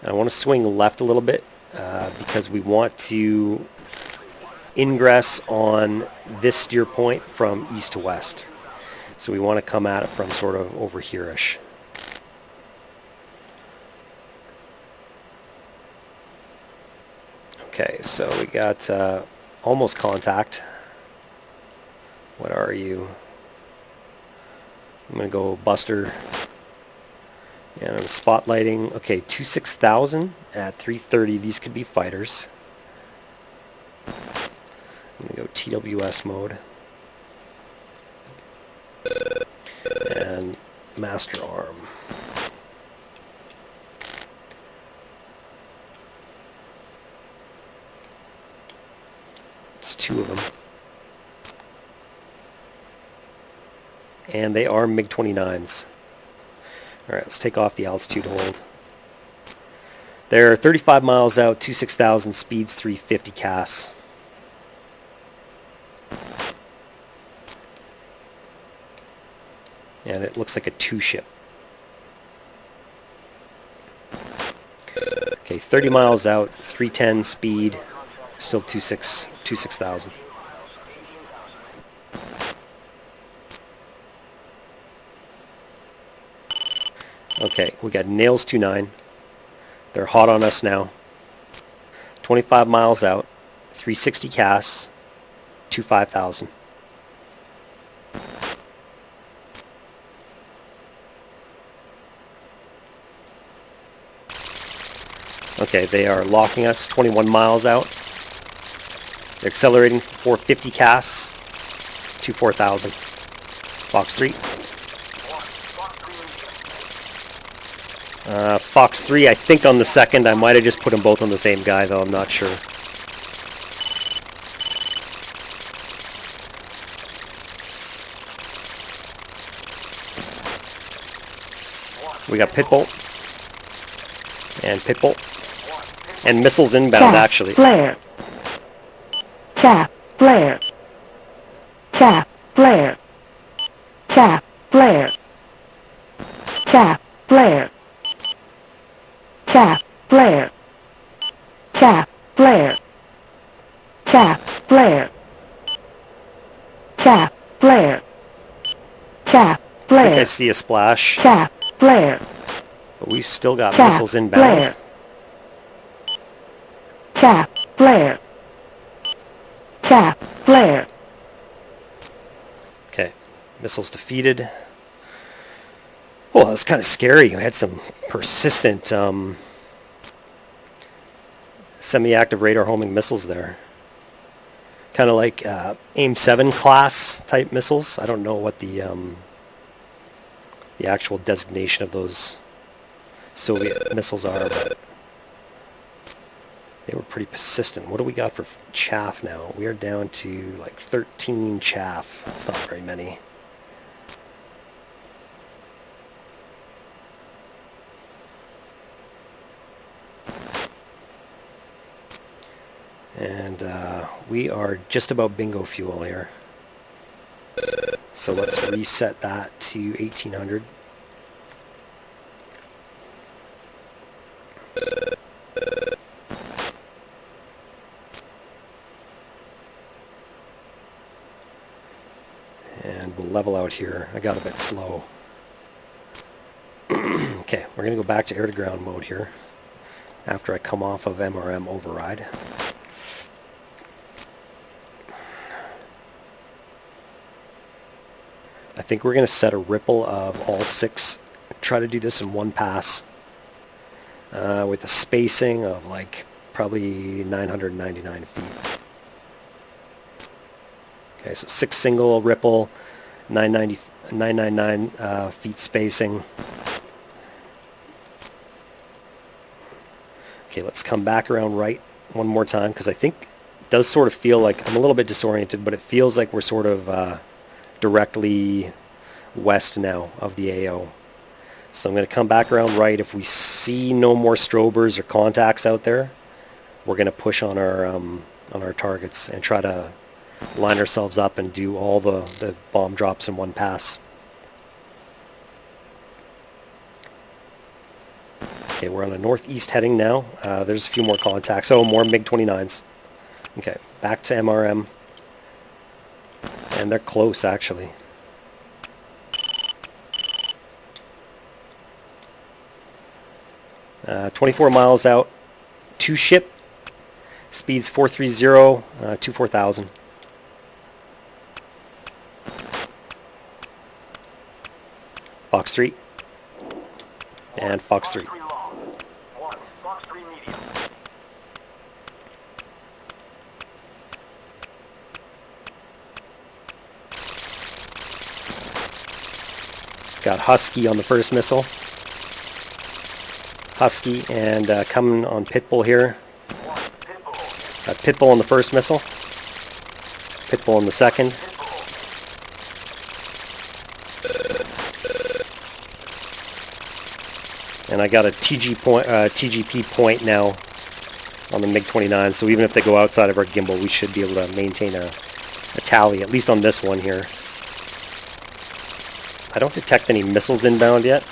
I want to swing left a little bit because we want to ingress on this steer point from east to west. So we want to come at it from sort of over here-ish. Okay, so we got almost contact. What are you? I'm going to go Buster. And I'm spotlighting. Okay, 26,000 at 330. These could be fighters. I'm going to go TWS mode. And master arm. It's 2 of them. And they are MiG-29s. Alright, let's take off the altitude hold. They're 35 miles out, 26,000, speeds 350 CAS. And it looks like a 2-ship. Okay, 30 miles out, 310 speed, still 26,000. Okay, we got Nails 29. They're hot on us now. 25 miles out, 360 CAS, 25,000. Okay, they are locking us 21 miles out. They're accelerating 450 CAS, 24,000. Fox 3. Fox 3, I think on the second. I might have just put them both on the same guy, though. I'm not sure. We got Pitbull. And Pitbull. And missiles inbound, Chaff, actually. flare. Chaff, flare. Chaff, flare. Chaff, flare. Chaff, flare. Chaff, flare. Chaff, flare. Chaff, flare. Chaff, flare. Chaff, I think I flare. see a splash. Chaff, flare. But we still got Chaff, missiles inbound. flare. Chaff, flare. Chaff, flare. Okay, missiles defeated. Oh, that was kind of scary. We had some persistent semi-active radar homing missiles there. Kind of like AIM-7 class type missiles. I don't know what the actual designation of those Soviet missiles are, but they were pretty persistent. What do we got for chaff now? We are down to like 13 chaff. That's not very many. And we are just about bingo fuel here. So let's reset that to 1800. And we'll level out here. I got a bit slow. Okay, we're going to go back to air-to-ground mode here after I come off of MRM override. I think we're going to set a ripple of all 6. Try to do this in one pass with a spacing of like probably 999 feet. Okay, so 6 single ripple, 999 feet spacing. Okay, let's come back around right one more time, because I think it does sort of feel like, I'm a little bit disoriented, but it feels like we're sort of directly west now of the AO. So I'm going to come back around right. If we see no more strobers or contacts out there, we're going to push on our targets and try to line ourselves up and do all the bomb drops in one pass. Okay, we're on a northeast heading now. There's a few more contacts. Oh, more MiG-29s. Okay, back to MRM. And they're close, actually. 24 miles out. 2 ship. Speeds 430 to 4000. Fox 3. And Fox 3. Fox 3 medium. Got Husky on the first missile. Husky, and coming on Pitbull here. Got Pitbull on the first missile. Pitbull on the second. And I got a TGP point now on the MiG-29, so even if they go outside of our gimbal, we should be able to maintain a tally, at least on this one here. I don't detect any missiles inbound yet.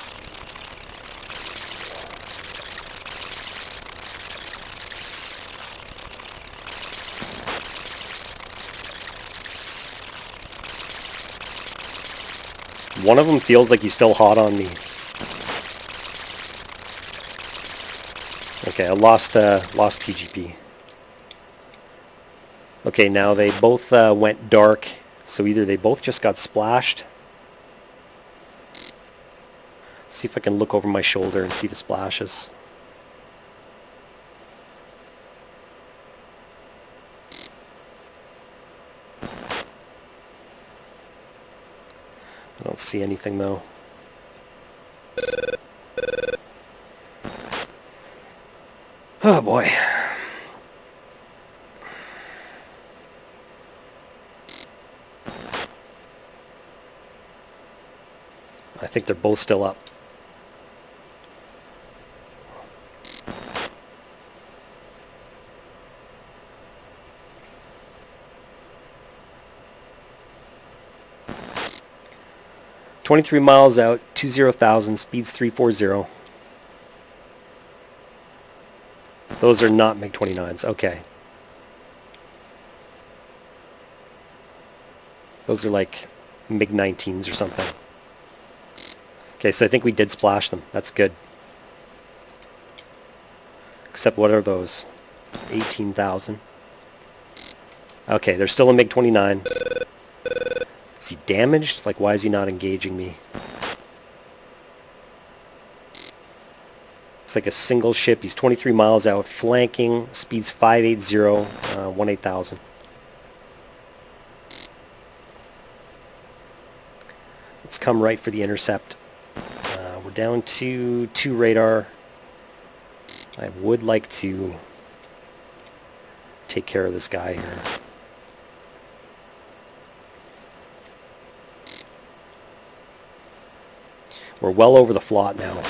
One of them feels like he's still hot on me. Okay, I lost TGP. Okay, now they both went dark, so either they both just got splashed. See if I can look over my shoulder and see the splashes. I don't see anything though. Oh boy. I think they're both still up. 23 miles out, 20,000, speeds 340. Those are not MiG-29s. Okay. Those are like MiG-19s or something. Okay, so I think we did splash them. That's good. Except what are those? 18,000. Okay, there's still a MiG-29. Is he damaged? Like, why is he not engaging me? It's like a single ship. He's 23 miles out, flanking, speeds 580, 18,000. Let's come right for the intercept. We're down to 2 radar. I would like to take care of this guy here. We're well over the flot now.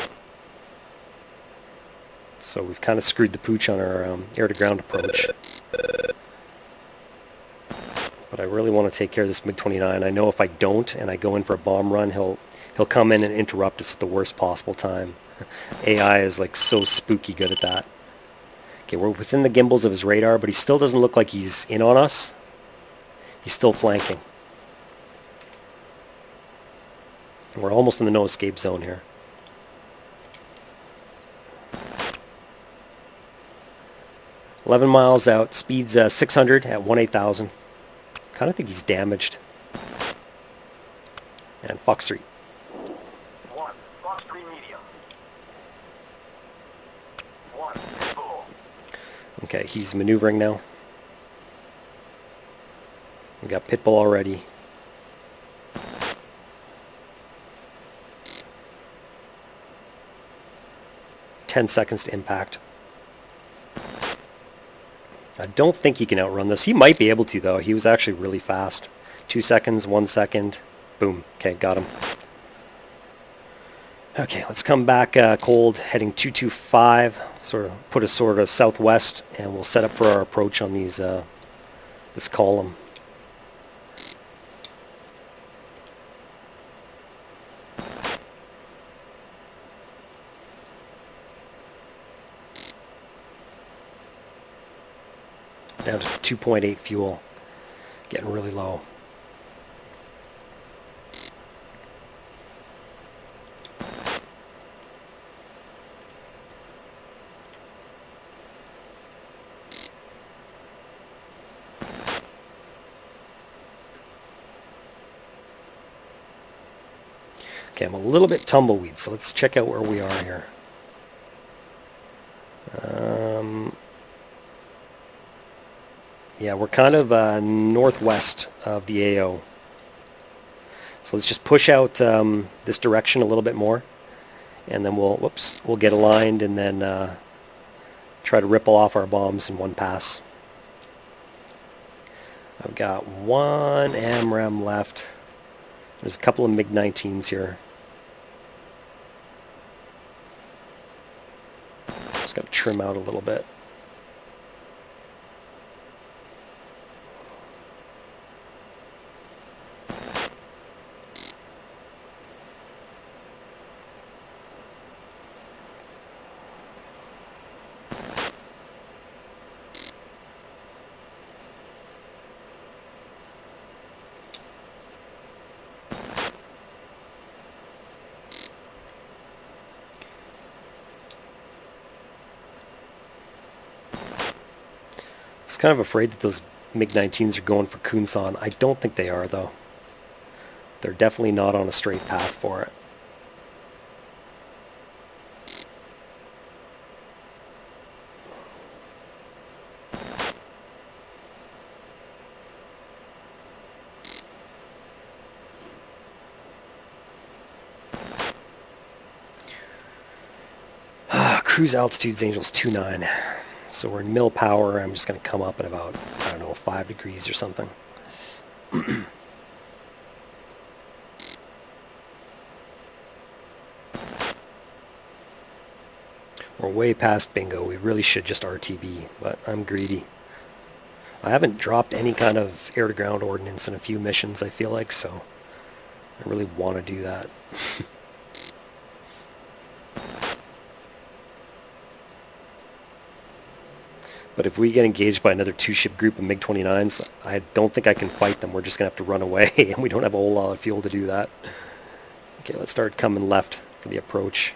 So we've kind of screwed the pooch on our air-to-ground approach. But I really want to take care of this MiG-29. I know if I don't and I go in for a bomb run, he'll come in and interrupt us at the worst possible time. AI is like so spooky good at that. Okay, we're within the gimbals of his radar, but he still doesn't look like he's in on us. He's still flanking. We're almost in the no escape zone here. "11 miles out, speeds 600 at 18,000. Kind of think he's damaged. And Fox 3. 1, Fox 3 medium. 1, full. Okay, he's maneuvering now. We got Pitbull already. "10 seconds to impact." I don't think he can outrun this. He might be able to, though. He was actually really fast. 2 seconds, 1 second. Boom. Okay, got him. Okay, let's come back cold, heading 225. Sort of put us sort of southwest, and we'll set up for our approach on these this column. Down to 2.8 fuel. Getting really low. Okay, I'm a little bit tumbleweed, so let's check out where we are here. Yeah, we're kind of northwest of the AO. So let's just push out this direction a little bit more, and then we'll get aligned and then try to ripple off our bombs in one pass. I've got 1 AMRAAM left. There's a couple of MiG-19s here. Just got to trim out a little bit. I was kind of afraid that those MiG-19s are going for Kunsan. I don't think they are, though. They're definitely not on a straight path for it. Cruise altitude's Angels 29. So we're in mill power. I'm just going to come up at about, I don't know, 5 degrees or something. We're way past bingo. We really should just RTB, but I'm greedy. I haven't dropped any kind of air-to-ground ordnance in a few missions, I feel like, so I really want to do that. But if we get engaged by another two-ship group of MiG-29s, I don't think I can fight them. We're just going to have to run away, and we don't have a whole lot of fuel to do that. Okay, let's start coming left for the approach.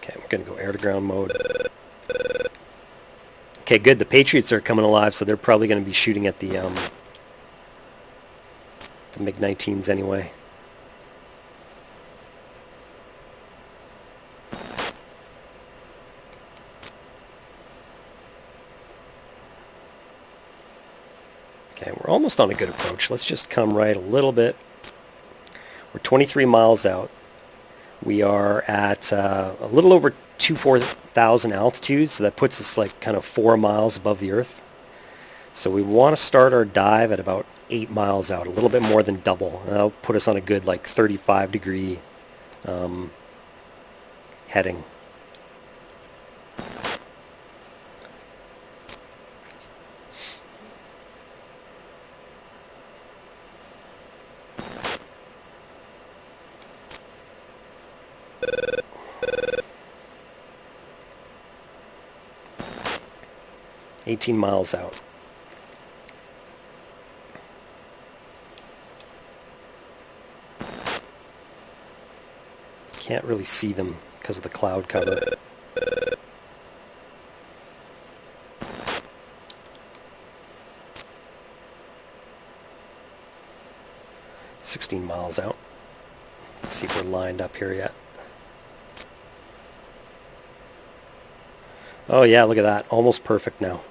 Okay, we're going to go air-to-ground mode. Okay, good. The Patriots are coming alive, so they're probably going to be shooting at the MiG-19s anyway. Okay, we're almost on a good approach. Let's just come right a little bit. We're 23 miles out. We are at a little over 24,000 altitude, so that puts us like kind of 4 miles above the Earth. So we want to start our dive at about 8 miles out, a little bit more than double. And that'll put us on a good like 35-degree heading. $18 miles out. Can't really see them because of the cloud cover. $16 miles out. Let's see if we're lined up here yet. Oh yeah, look at that. Almost perfect now.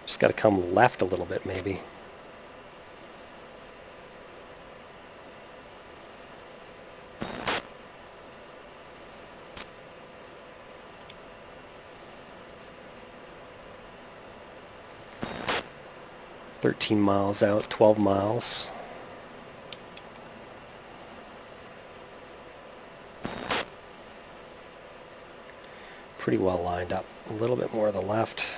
Just got to come left a little bit maybe. $13 miles out, 12 miles. Pretty well lined up. A little bit more to the left.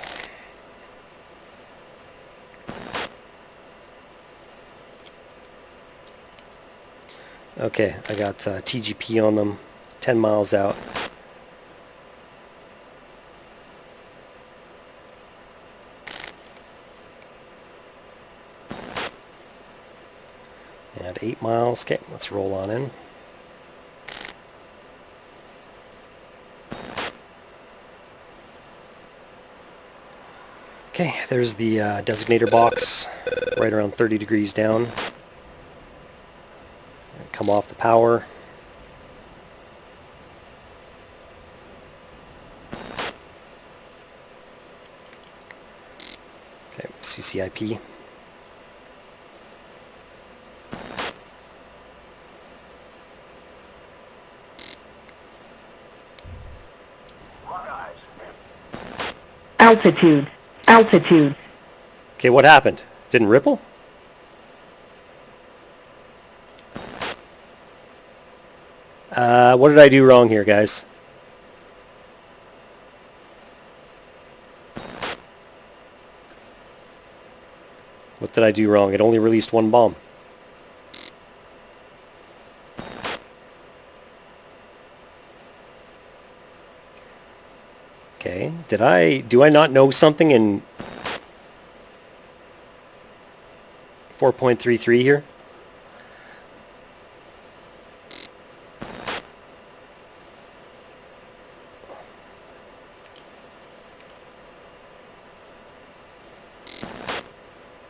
Okay, I got TGP on them, 10 miles out. And 8 miles. Okay, let's roll on in. Okay, there's the designator box, right around 30 degrees down. Come off the power. Okay, CCIP. Altitude. Altitude. Okay, what happened? Didn't ripple? What did I do wrong here, guys? What did I do wrong? It only released one bomb. Okay, do I not know something in 4.33 here?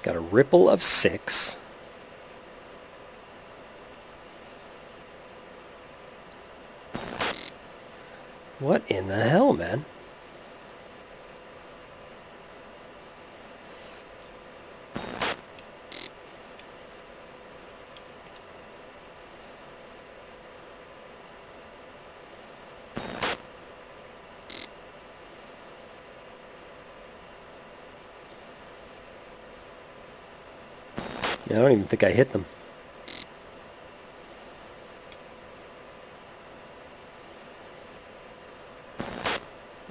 Got a ripple of 6. What in the hell, man? I don't even think I hit them.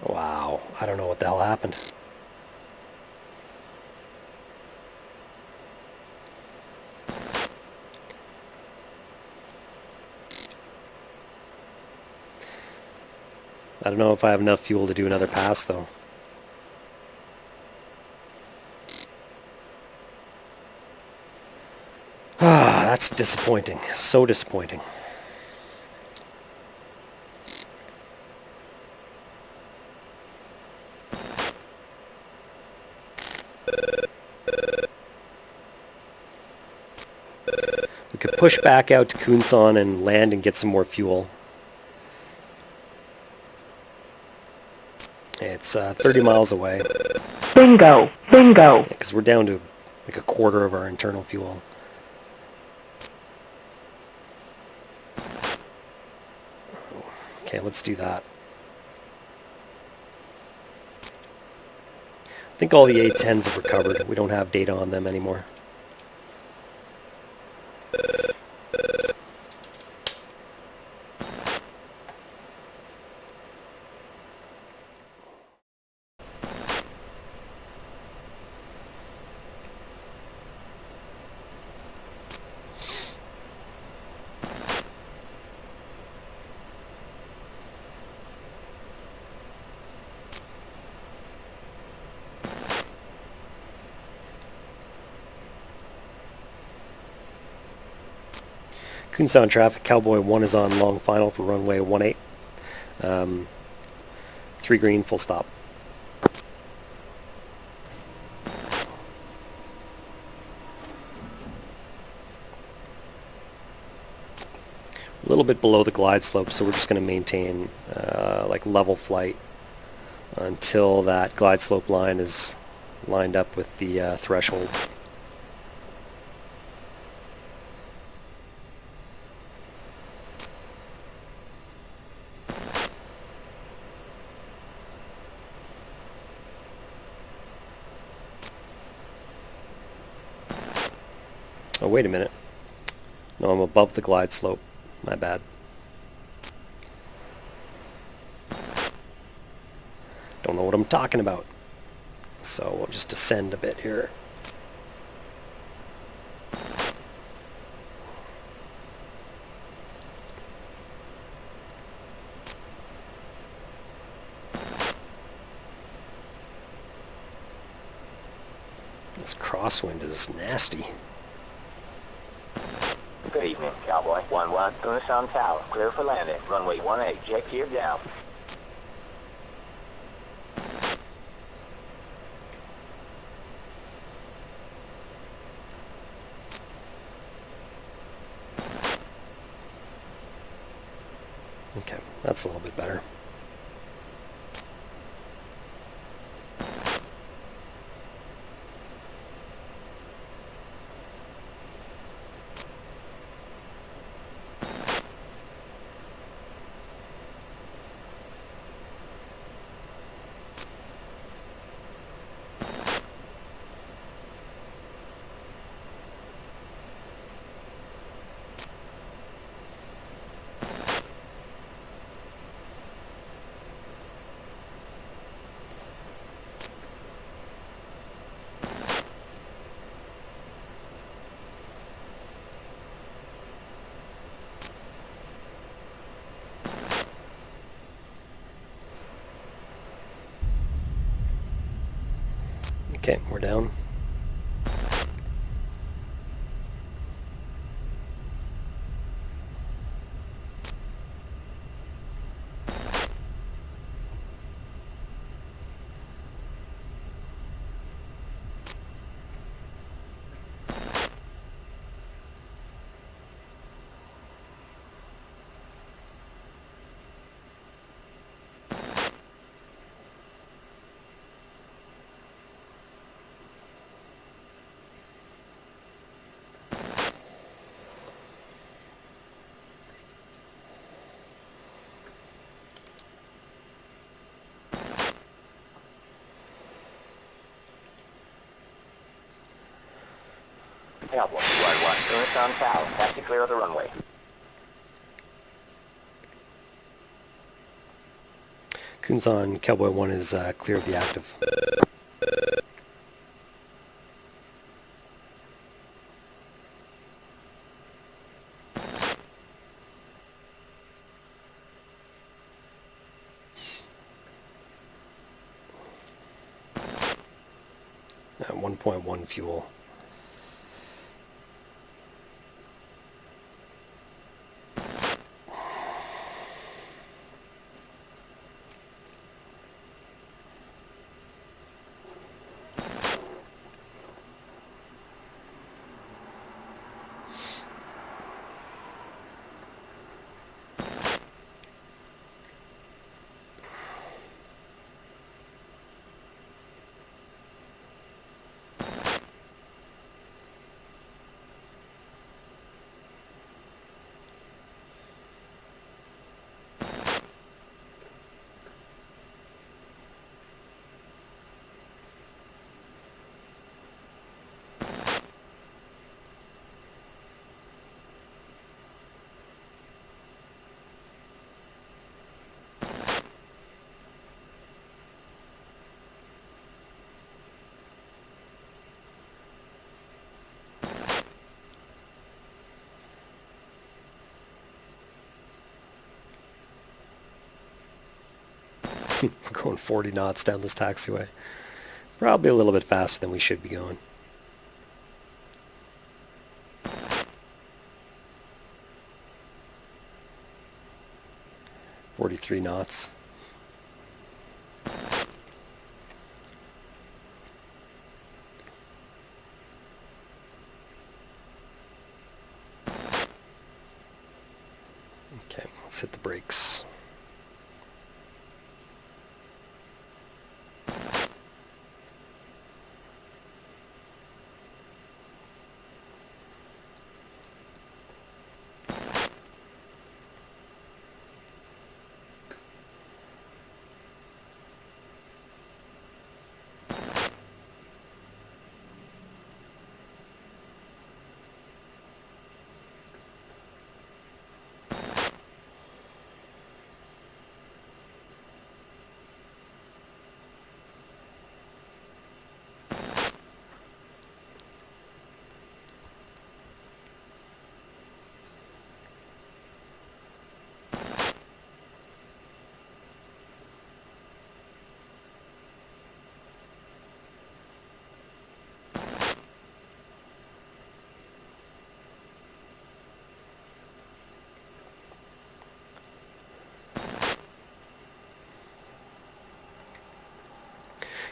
Wow, I don't know what the hell happened. I don't know if I have enough fuel to do another pass, though. Ah, that's disappointing. So disappointing. We could push back out to Kunsan and land and get some more fuel. It's 30 miles away. Bingo. Bingo. Because we're down to like a quarter of our internal fuel. Okay, let's do that. I think all the A-10s have recovered. We don't have data on them anymore. Kunsan traffic, Cowboy 1 is on long final for runway 18. 3 green, full stop. A little bit below the glide slope, so we're just going to maintain like level flight until that glide slope line is lined up with the threshold. Oh, wait a minute. No, I'm above the glide slope. My bad. Don't know what I'm talking about. So we'll just descend a bit here. This crosswind is nasty. Good evening, Cowboy 1-1, Kunsan Tower, clear for landing. Runway 18, jet gear down. Okay, that's a little bit better. Okay, we're down. Cowboy 1-1. Units on Cal. Taxi clear of the runway. Coons on Cowboy 1 is clear of the active. At 1.1 fuel. We're going 40 knots down this taxiway. Probably a little bit faster than we should be going. $43 knots. Okay, let's hit the brakes.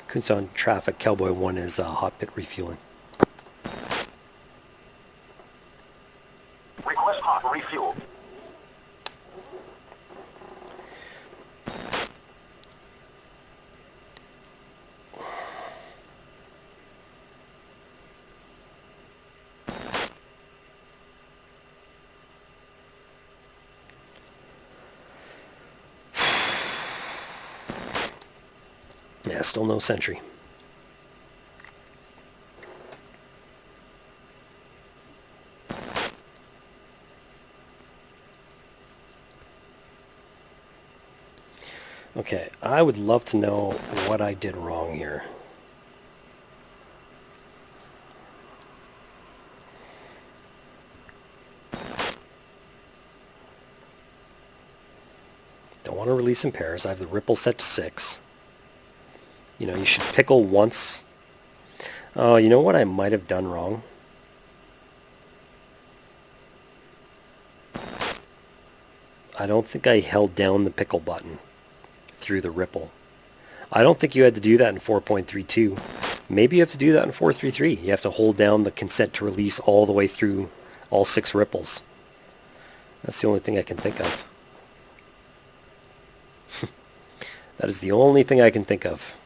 Coons on traffic, Cowboy 1 is hot pit refueling. Request hot refuel. Yeah, still no sentry. Okay, I would love to know what I did wrong here. Don't want to release in pairs. I have the ripple set to 6. You know, you should pickle once. Oh, you know what I might have done wrong? I don't think I held down the pickle button through the ripple. I don't think you had to do that in 4.32. Maybe you have to do that in 4.33. You have to hold down the consent to release all the way through all 6 ripples. That's the only thing I can think of. That is the only thing I can think of.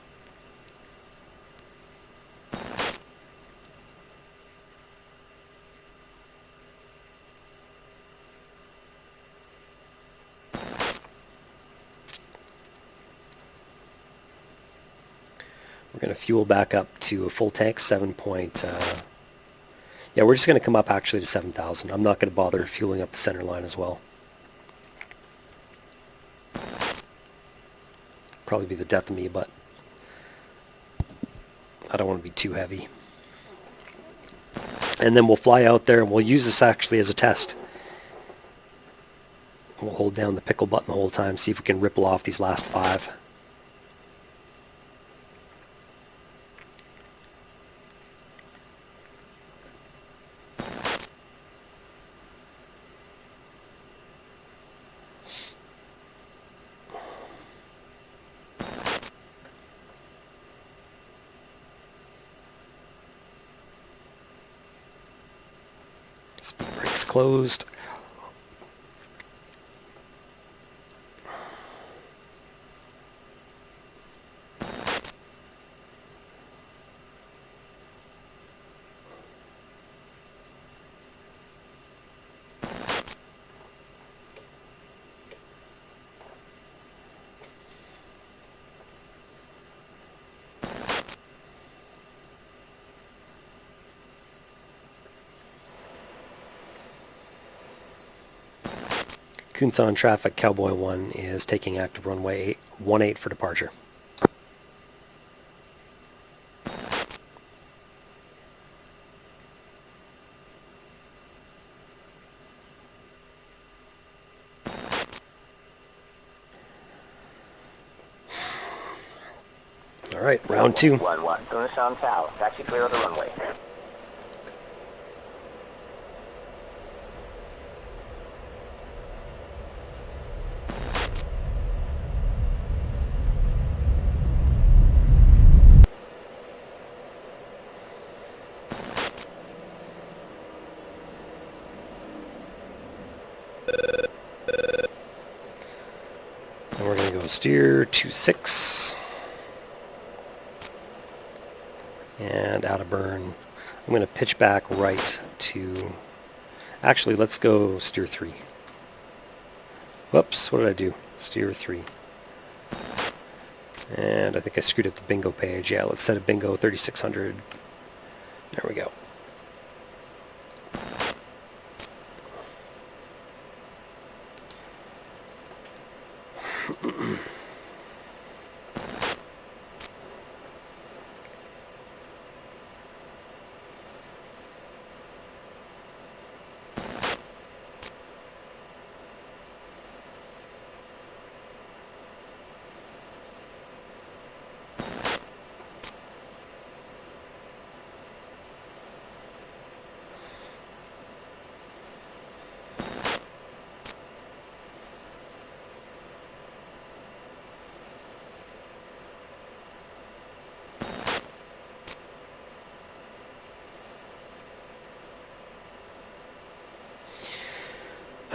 We're going to fuel back up to a full tank, 7 point. Yeah, we're just going to come up actually to 7,000. I'm not going to bother fueling up the center line as well. Probably be the death of me, but I don't want to be too heavy. And then we'll fly out there and we'll use this actually as a test. We'll hold down the pickle button the whole time, see if we can ripple off these last 5. Speed brakes closed. Kunsan traffic, Cowboy 1 is taking active runway 18 for departure. All right, round 2. 1-1. Kunsan Tower. Taxi clear of the runway. And we're going to go steer 26. And out of burn. I'm going to pitch back right to... Actually, let's go steer 3. Whoops, what did I do? Steer 3. And I think I screwed up the bingo page. Yeah, let's set a bingo 3600. There we go.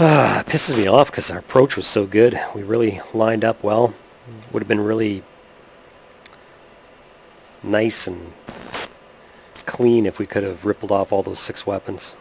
It pisses me off because our approach was so good. We really lined up well. Would have been really nice and clean if we could have rippled off all those 6 weapons.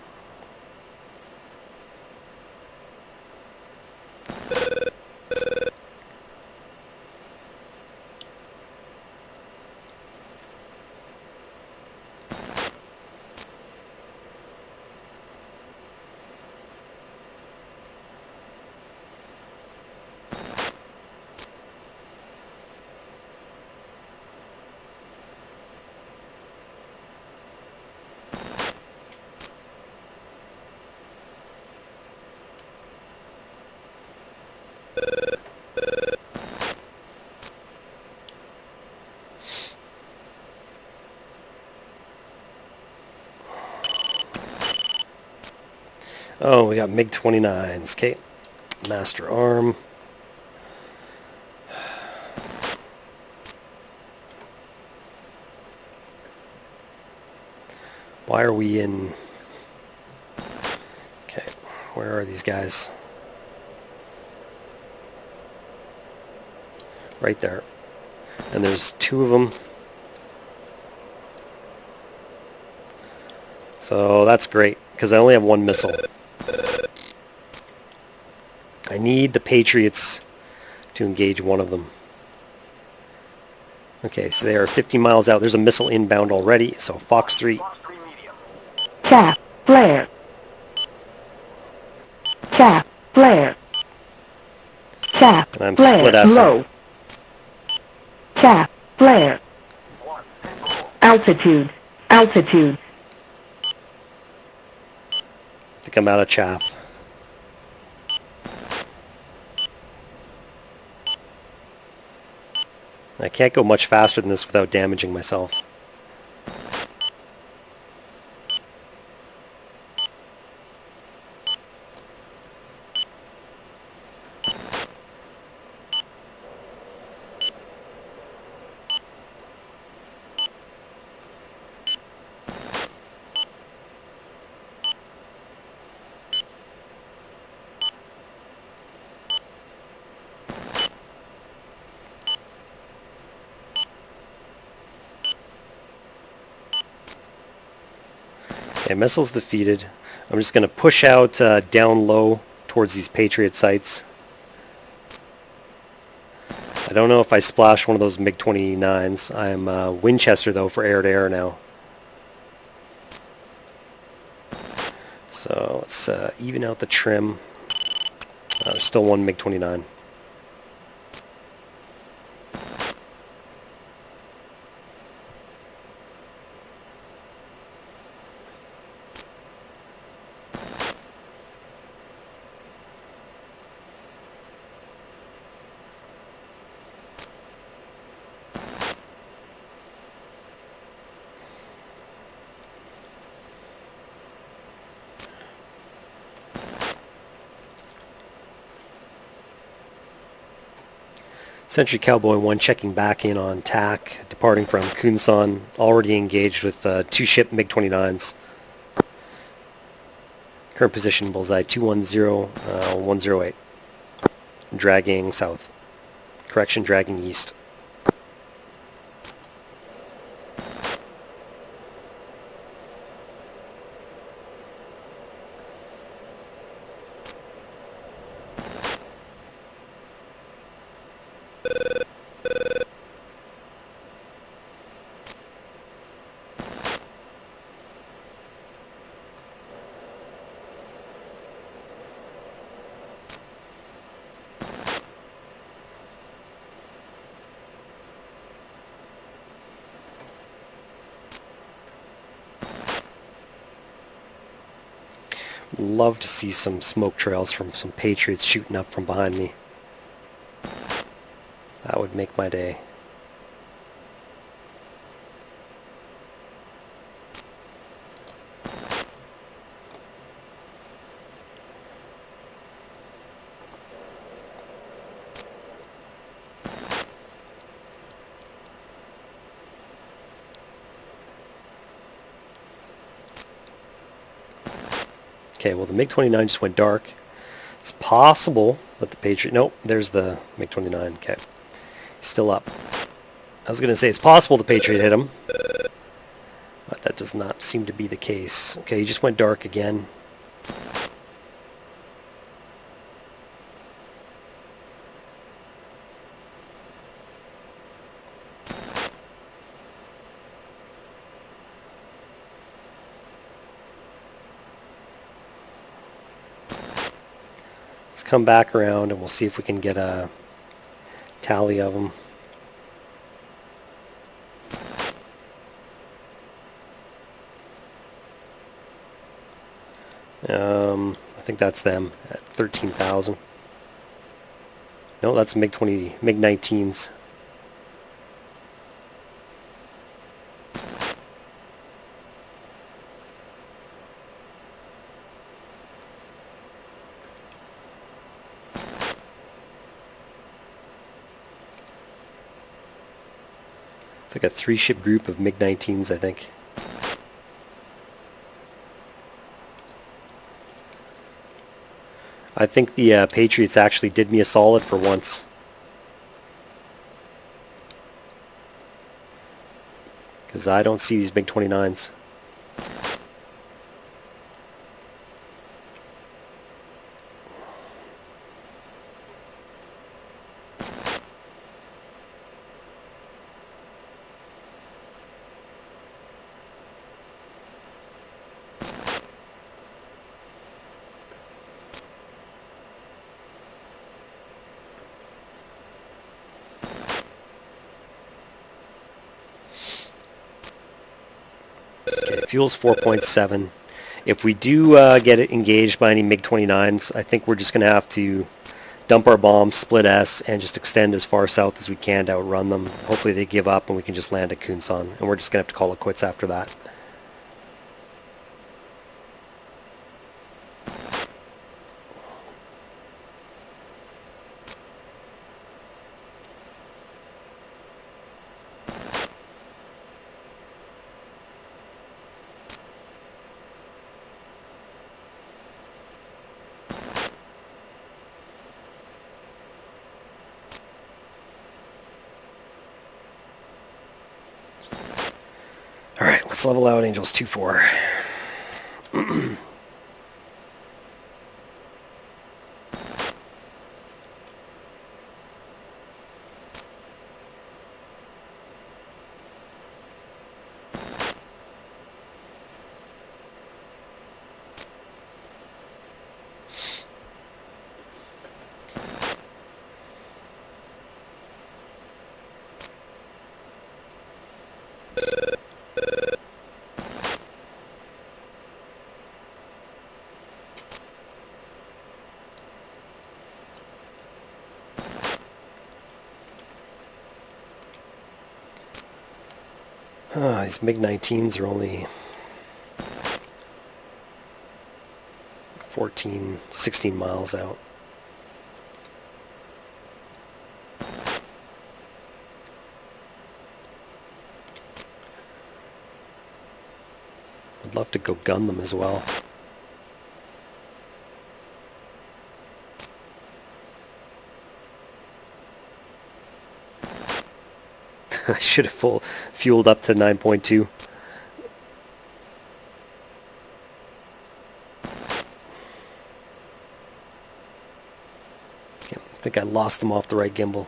Oh, we got MiG-29s. Okay. Master arm. Why are we in... Okay, where are these guys? Right there. And there's 2 of them. So that's great, because I only have 1 missile. I need the Patriots to engage one of them. Okay, so they are 50 miles out. There's a missile inbound already, so Fox 3. CAS. flare. Chaff, flare. Chaff, And I'm flare, split S. low. Chaff, flare. Altitude, altitude. I think I'm out of chaff. I can't go much faster than this without damaging myself. Okay, missiles defeated. I'm just going to push out down low towards these Patriot sites. I don't know if I splash one of those MiG-29s. I'm Winchester, though, for air-to-air now. So let's even out the trim. There's still one MiG-29. Sentry Cowboy 1 checking back in on TAC, departing from Kunsan, already engaged with 2 ship MiG-29s. Current position, bullseye 210, 108. Dragging south. Correction, dragging east. Love to see some smoke trails from some Patriots shooting up from behind me. That would make my day. Okay, well the MiG-29 just went dark. It's possible that the Patriot... Nope, there's the MiG-29. Okay. Still up. I was going to say it's possible the Patriot hit him, but that does not seem to be the case. Okay, he just went dark again. Let's come back around and we'll see if we can get a tally of them. I think that's them at 13,000. No, that's MiG-19s. It's like a 3-ship group of MiG-19s, I think. I think the Patriots actually did me a solid for once. Because I don't see these MiG-29s. Okay, fuel's 4.7. If we do get it engaged by any MiG-29s, I think we're just going to have to dump our bombs, split S, and just extend as far south as we can to outrun them. Hopefully they give up and we can just land at Kunsan, and we're just going to have to call it quits after that. Alright, let's level out Angels 2-4. These MiG-19s are only 14, 16 miles out. I'd love to go gun them as well. I should have fueled up to 9.2. I think I lost them off the right gimbal.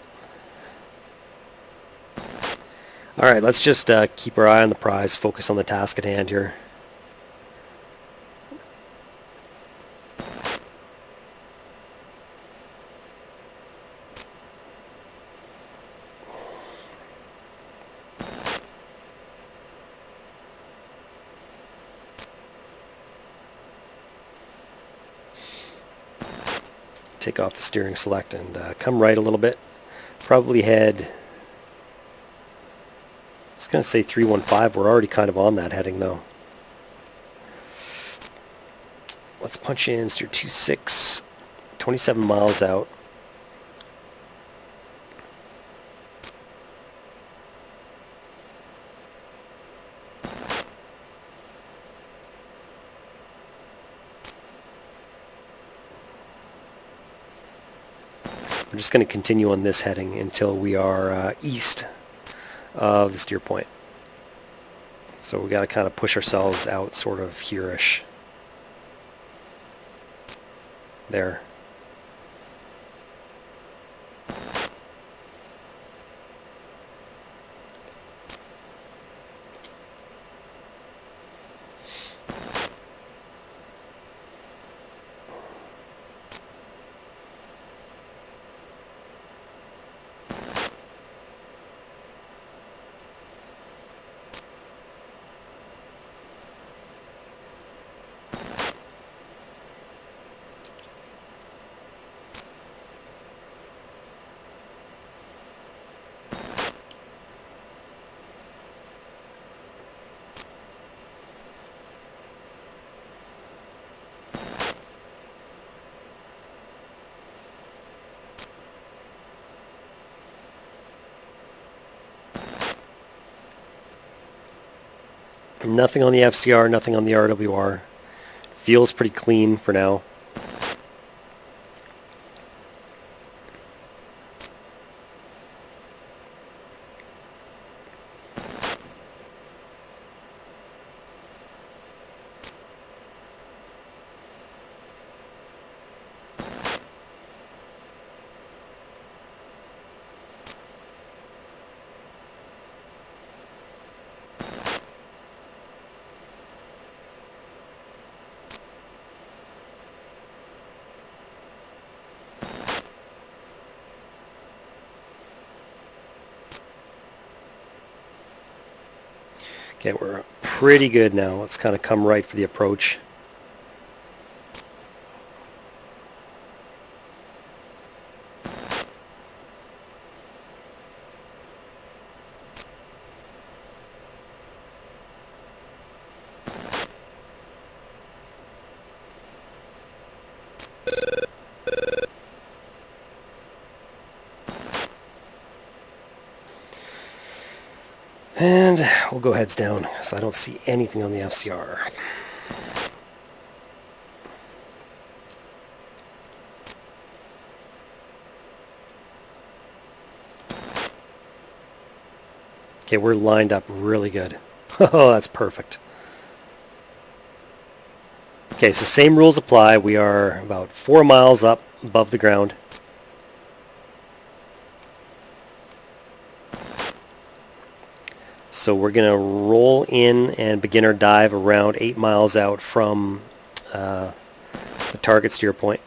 Alright, let's just keep our eye on the prize, focus on the task at hand here. Take off the steering select and come right a little bit. Probably head, I was going to say 315. We're already kind of on that heading though. Let's punch in steer 26, 27 miles out. We're just going to continue on this heading until we are east of the steer point. So we got to kind of push ourselves out sort of here-ish. There. Nothing on the FCR, nothing on the RWR. Feels pretty clean for now. Okay, we're pretty good now. Let's kind of come right for the approach. And we'll go heads down, because I don't see anything on the FCR. Okay, we're lined up really good. Oh, that's perfect. Okay, so same rules apply. We are about 4 miles up above the ground. So we're going to roll in and begin our dive around 8 miles out from the target steer point.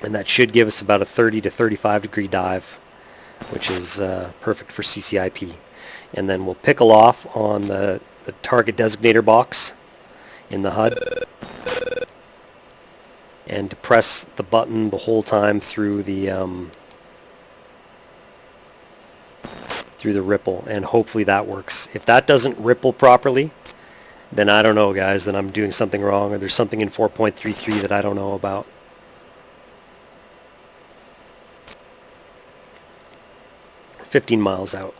And that should give us about a 30 to 35 degree dive, which is perfect for CCIP. And then we'll pickle off on the target designator box in the HUD and press the button the whole time through the ripple, and hopefully that works. If that doesn't ripple properly, then I don't know, guys, then I'm doing something wrong, or there's something in 4.33 that I don't know about. We're 15 miles out.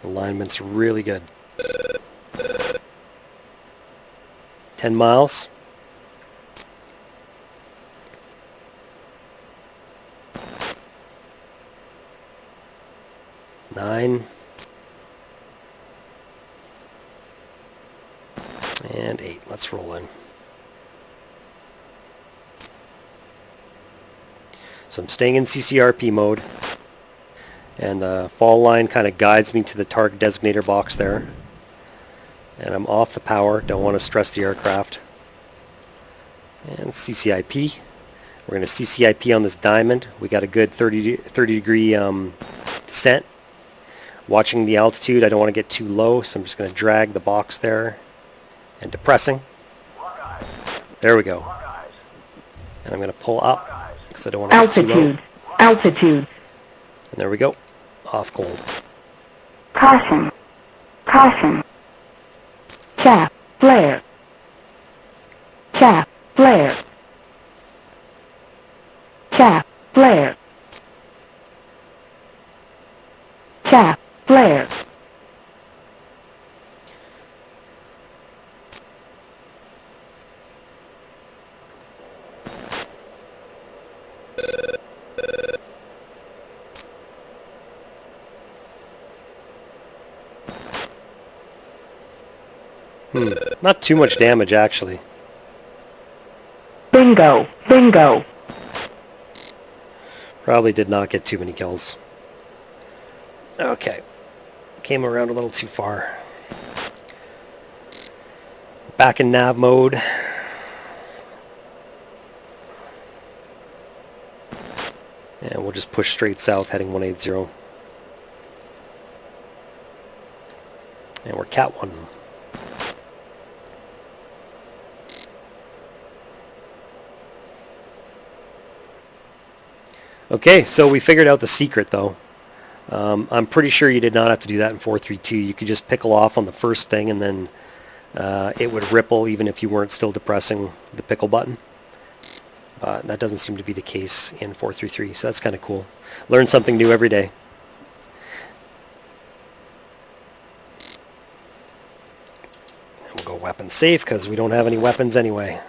Alignment's really good. 10 miles. 9. And 8. Let's roll in. So I'm staying in CCRP mode. And the fall line kind of guides me to the target designator box there. And I'm off the power, don't want to stress the aircraft. And CCIP. We're going to CCIP on this diamond. We got a good 30 degree descent. Watching the altitude, I don't want to get too low, so I'm just going to drag the box there and depressing. There we go. And I'm going to pull up because I don't want to get too low. Altitude. And there we go. Off cold. Caution. Caution. Chaff flare. Chaff flare. Chaff flare. Chaff flare. Not too much damage, actually. Bingo. Bingo. Probably did not get too many kills. Okay. Came around a little too far. Back in nav mode. And we'll just push straight south, heading 180. And we're Cat 1. Okay, so we figured out the secret, though. I'm pretty sure you did not have to do that in 432. You could just pickle off on the first thing, and then it would ripple even if you weren't still depressing the pickle button. That doesn't seem to be the case in 433, so that's kind of cool. Learn something new every day. And we'll go weapon safe, because we don't have any weapons anyway.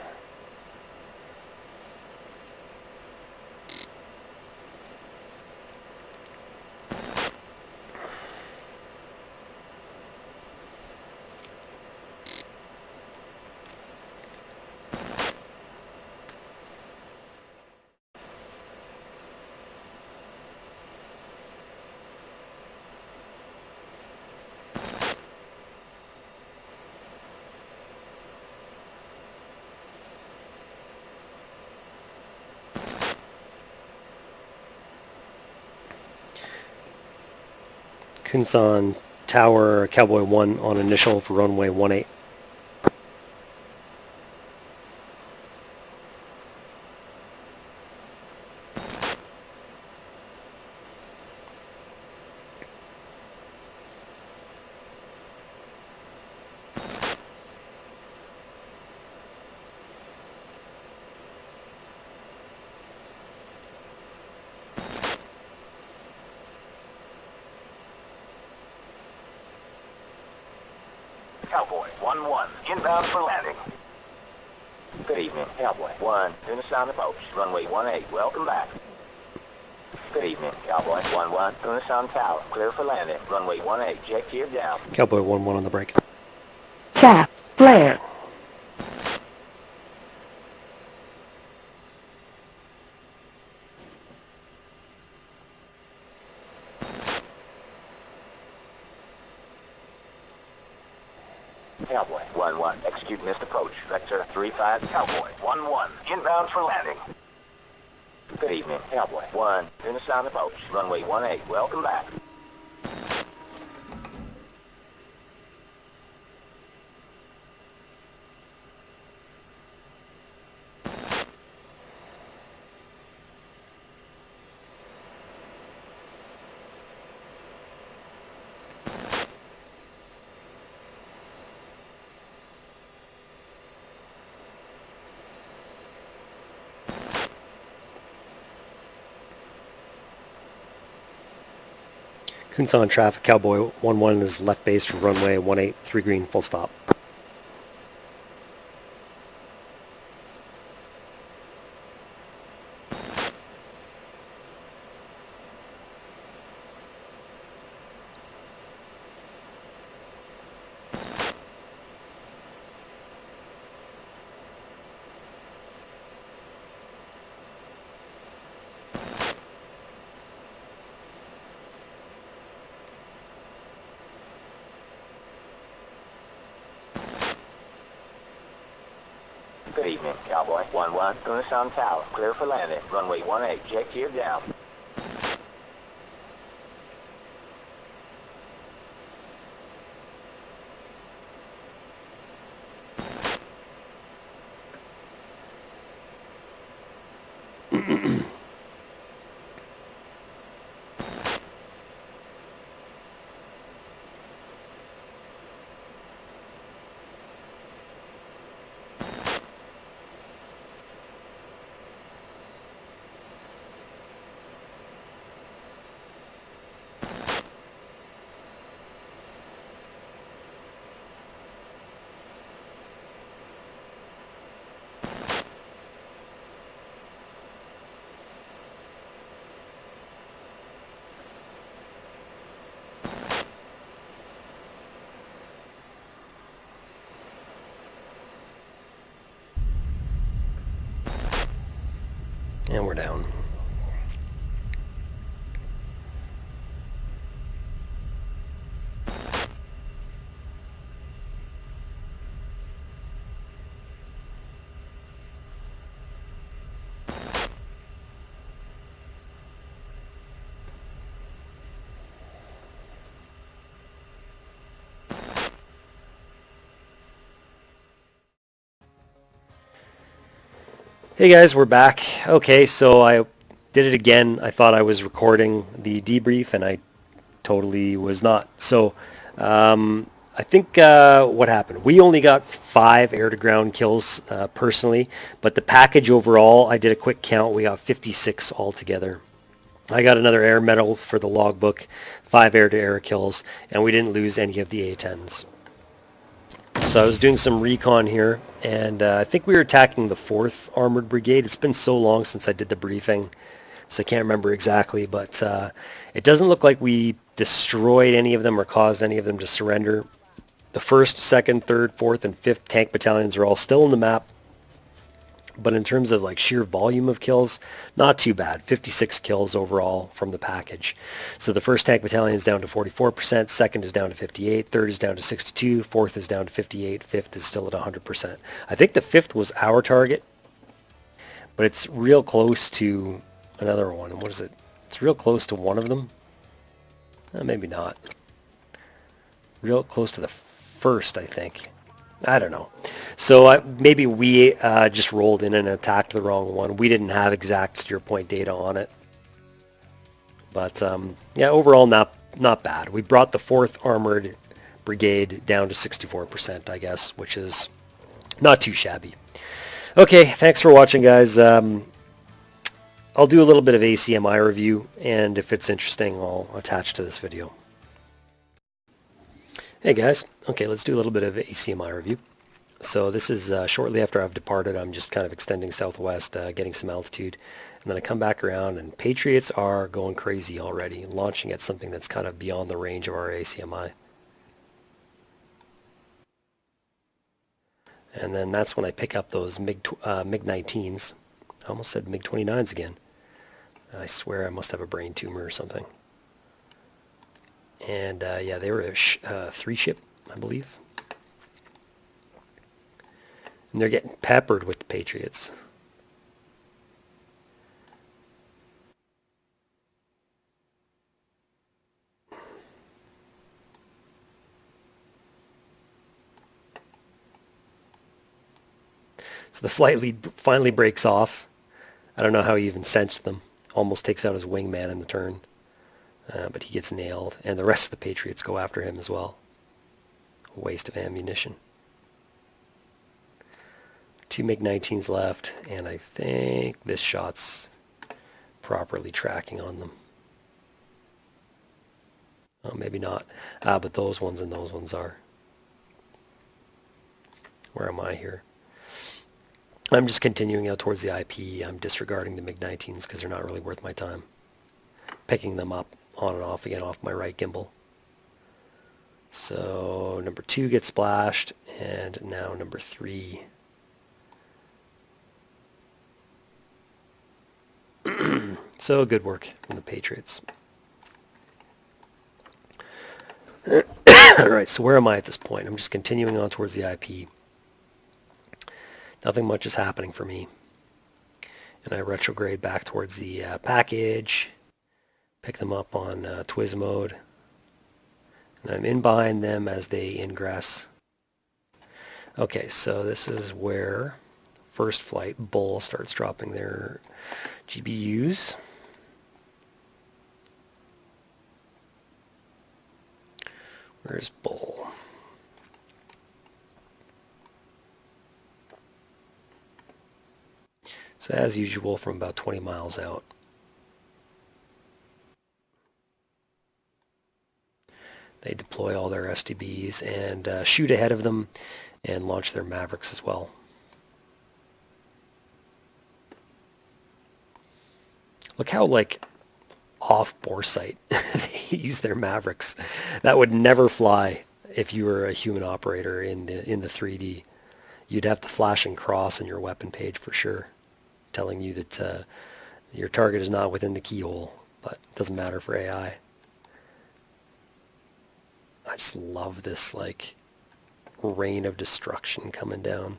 Kunsan Tower, Cowboy 1 on initial for runway 18. Cowboy 1-1, inbound for landing. Good evening, Cowboy 1, tuna sound approach, runway 18, welcome back. Good evening, Cowboy 1-1, tuna sound tower, clear for landing, runway 18, jet gear down. Cowboy 1-1 on the break. Chaff, flare. Cowboy 1-1, execute missed approach, vector 35, Cowboy 1-1, inbound for landing. Good evening, Cowboy 1, tuna sound approach, runway 18, welcome back. Kunsan traffic, Cowboy 1-1 is left base for runway 18, 3 green, full stop. Good evening, Cowboy 1-1, tuna sound tower, clear for landing, runway 18, jet gear down. And we're down. Hey guys, we're back. Okay, so I did it again. I thought I was recording the debrief and I totally was not. So I think what happened, we only got 5 air-to-ground kills personally, but the package overall, I did a quick count, we got 56 altogether. I got another air medal for the logbook, 5 air-to-air kills, and we didn't lose any of the A-10s. So I was doing some recon here, and I think we were attacking the 4th Armored Brigade. It's been so long since I did the briefing, so I can't remember exactly, but it doesn't look like we destroyed any of them or caused any of them to surrender. The 1st, 2nd, 3rd, 4th, and 5th tank battalions are all still on the map, but in terms of like sheer volume of kills, not too bad. 56 kills overall from the package. So the 1st tank battalion is down to 44%, 2nd is down to 58, 3rd is down to 62, 4th is down to 58, 5th is still at 100%. I think the 5th was our target, but it's real close to another one. What is it? It's real close to one of them. Maybe not. real close to the first, I think. I don't know. So maybe we just rolled in and attacked the wrong one. We didn't have exact steer point data on it. But yeah, overall not bad. We brought the 4th Armored Brigade down to 64%, I guess, which is not too shabby. Okay, thanks for watching, guys. I'll do a little bit of ACMI review, and if it's interesting, I'll attach to this video. Hey guys, okay, let's do a little bit of ACMI review. So this is shortly after I've departed. I'm just kind of extending southwest, getting some altitude, and then I come back around, and Patriots are going crazy already, launching at something that's kind of beyond the range of our ACMI. And then that's when I pick up those MiG-19s. I almost said MiG-29s again. I swear I must have a brain tumor or something. And yeah, they were a 3-ship, I believe. And they're getting peppered with the Patriots. So the flight lead finally breaks off. I don't know how he even sensed them. Almost takes out his wingman in the turn. But he gets nailed. And the rest of the Patriots go after him as well. A waste of ammunition. 2 MiG-19s left. And I think this shot's properly tracking on them. Oh, maybe not. But those ones and those ones are. Where am I here? I'm just continuing out towards the IP. I'm disregarding the MiG-19s because they're not really worth my time. Picking them up on and off again off my right gimbal. So number 2 gets splashed, and now number 3. So good work from the Patriots. Alright, so where am I at this point? I'm just continuing on towards the IP. Nothing much is happening for me. And I retrograde back towards the package. Pick them up on Twiz mode. And I'm in behind them as they ingress. Okay, so this is where first flight Bull starts dropping their GBUs. Where's Bull? So as usual, from about 20 miles out. They deploy all their SDBs and shoot ahead of them and launch their Mavericks as well. Look how, like, off bore sight they use their Mavericks. That would never fly if you were a human operator in the 3D. You'd have the flashing cross in your weapon page for sure, telling you that your target is not within the keyhole, but it doesn't matter for AI. I just love this, like, rain of destruction coming down.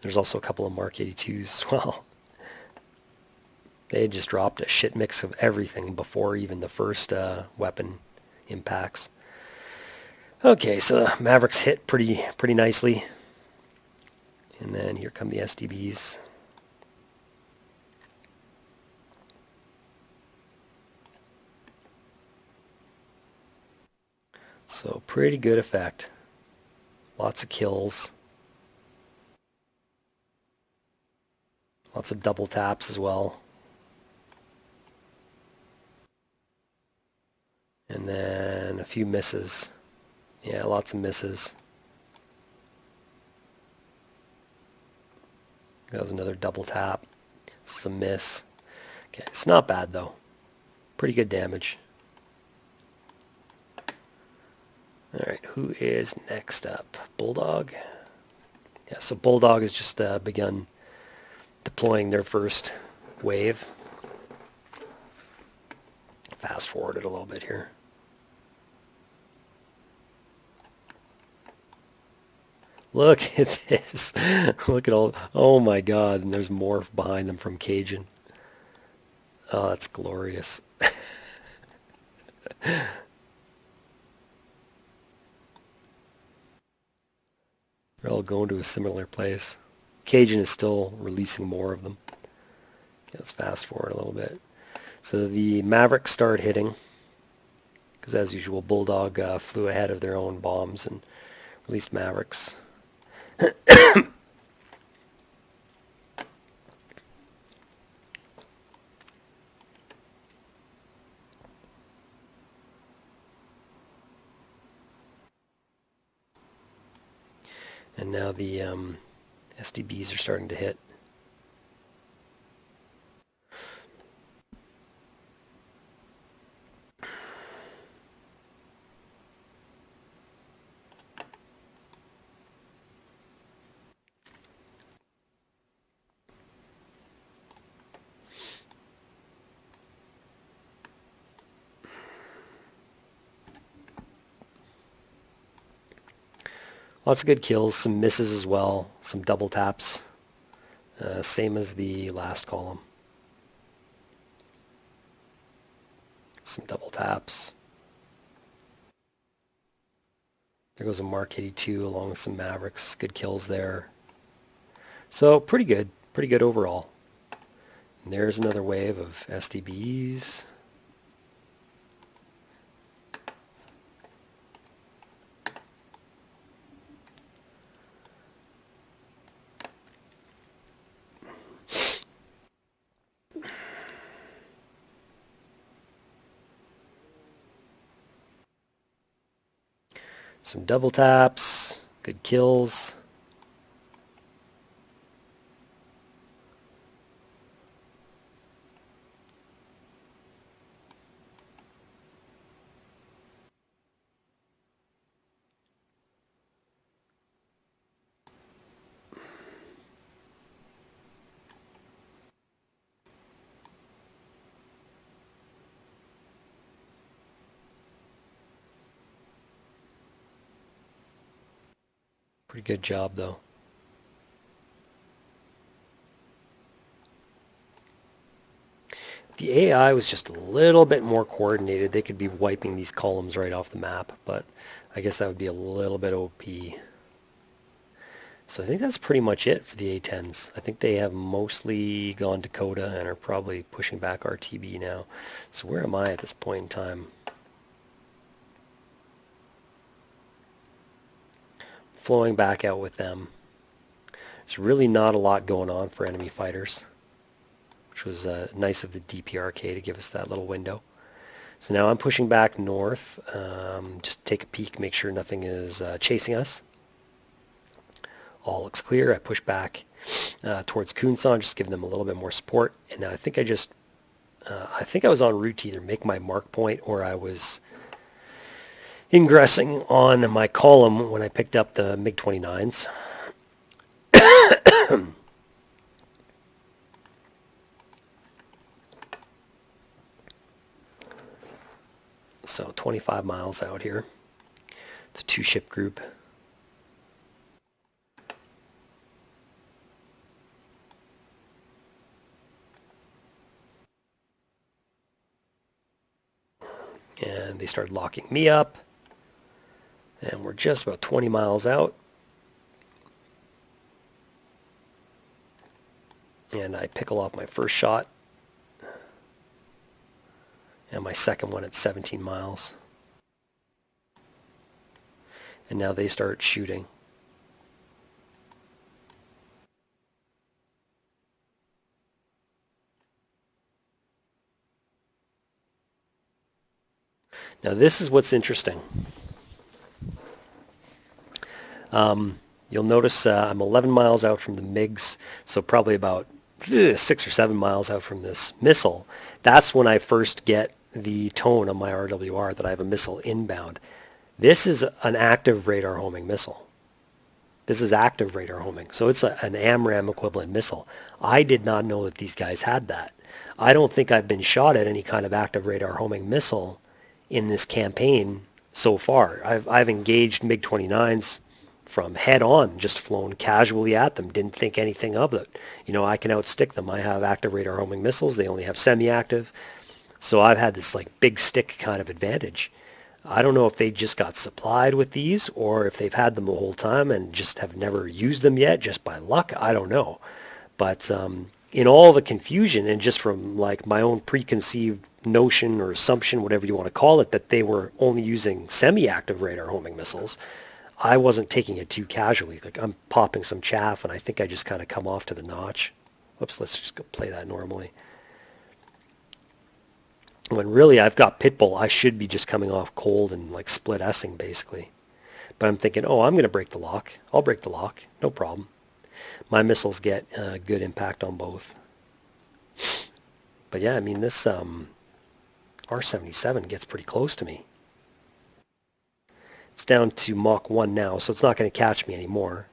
There's also a couple of Mark 82s as well. They had just dropped a shit mix of everything before even the first weapon impacts. Okay, so Mavericks hit pretty nicely. And then here come the SDBs. So pretty good effect. Lots of kills. Lots of double taps as well. And then a few misses. Yeah, lots of misses. That was another double tap. This is a miss. Okay, it's not bad though. Pretty good damage. Alright, who is next up? Bulldog? Yeah, so Bulldog has just begun deploying their first wave. Fast forward it a little bit here. Look at this. Look at all. Oh my God. And there's more behind them from Cajun. Oh, that's glorious. They're all going to a similar place. Cajun is still releasing more of them. Let's fast forward a little bit. So the Mavericks start hitting, because as usual, Bulldog flew ahead of their own bombs and released Mavericks. And now the SDBs are starting to hit. Lots of good kills, some misses as well, some double taps, same as the last column. Some double taps. There goes a Mark 82 along with some Mavericks. Good kills there. So pretty good overall. And there's another wave of SDBs. Some double taps, good kills. Pretty good job though. If the AI was just a little bit more coordinated, they could be wiping these columns right off the map, but I guess that would be a little bit OP. So I think that's pretty much it for the A-10s. I think they have mostly gone to Coda and are probably pushing back RTB now. So where am I at this point in time? Flowing back out with them. There's really not a lot going on for enemy fighters, which was nice of the DPRK to give us that little window. So now I'm pushing back north, just take a peek, make sure nothing is chasing us. All looks clear. I push back towards Kunsan, just giving them a little bit more support. And now I think I was en route to either make my mark point or I was ingressing on my column when I picked up the MiG-29s. So 25 miles out here. It's a 2-ship group. And they started locking me up. And we're just about 20 miles out. And I pickle off my first shot. And my second one at 17 miles. And now they start shooting. Now this is what's interesting. You'll notice I'm 11 miles out from the MiGs, so probably about 6 or 7 miles out from this missile. That's when I first get the tone on my RWR that I have a missile inbound. This is an active radar homing missile. This is active radar homing, so it's an AMRAAM equivalent missile. I did not know that these guys had that. I don't think I've been shot at any kind of active radar homing missile in this campaign so far. I've engaged MiG-29s from head on, just flown casually at them, didn't think anything of it. I can outstick them. I have active radar homing missiles. They only have semi-active. So I've had this like big stick kind of advantage. I don't know if they just got supplied with these or if they've had them the whole time and just have never used them yet, just by luck. I don't know. But in all the confusion and just from like my own preconceived notion or assumption, whatever you want to call it, that they were only using semi-active radar homing missiles, I wasn't taking it too casually. Like I'm popping some chaff and I think I just kind of come off to the notch. Whoops, let's just go play that normally. When really I've got Pitbull, I should be just coming off cold and like split S-ing basically. But I'm thinking, oh, I'm going to break the lock. I'll break the lock. No problem. My missiles get good impact on both. But yeah, I mean, this R-77 gets pretty close to me. It's down to Mach 1 now, so it's not going to catch me anymore.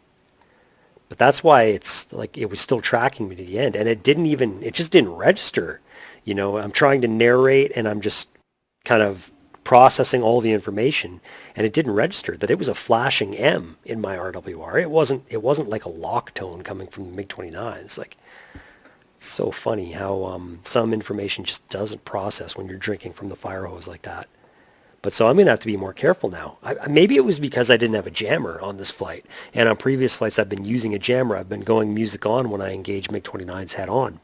But that's why it's like it was still tracking me to the end. And it just didn't register. I'm trying to narrate and I'm just kind of processing all the information, and it didn't register that it was a flashing M in my RWR. It wasn't like a lock tone coming from the MiG-29s. Like, it's so funny how some information just doesn't process when you're drinking from the fire hose like that. But so I'm going to have to be more careful now. Maybe it was because I didn't have a jammer on this flight. And on previous flights I've been using a jammer. I've been going music on when I engage MiG-29s head on.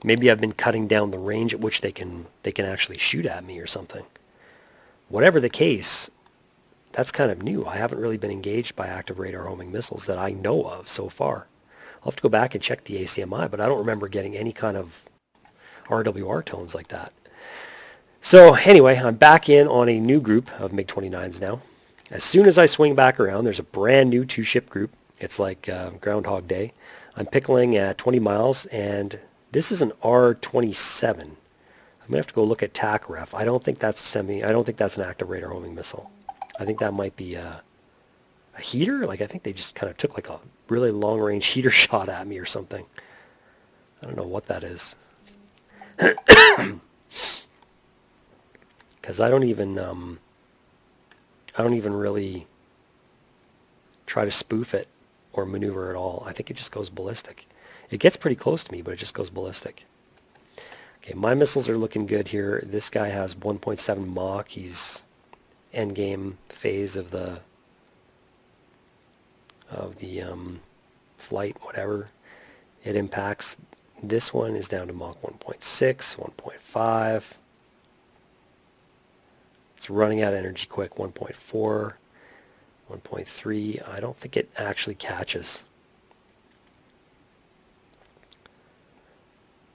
Maybe I've been cutting down the range at which they can actually shoot at me or something. Whatever the case, that's kind of new. I haven't really been engaged by active radar homing missiles that I know of so far. I'll have to go back and check the ACMI, but I don't remember getting any kind of RWR tones like that. So anyway, I'm back in on a new group of MiG-29s now. As soon as I swing back around, there's a brand new 2-ship group. It's like Groundhog Day. I'm pickling at 20 miles, and this is an R-27. I'm going to have to go look at TAC ref. I don't think that's an active radar homing missile. I think that might be a heater. Like, I think they just kind of took like a really long-range heater shot at me or something. I don't know what that is. Because I don't even really try to spoof it or maneuver at all. I think it just goes ballistic. It gets pretty close to me, but it just goes ballistic. Okay, my missiles are looking good here. This guy has 1.7 Mach. He's endgame phase of the flight, whatever. It impacts. This one is down to Mach 1.6, 1.5. It's running out of energy quick, 1.4, 1.3. I don't think it actually catches.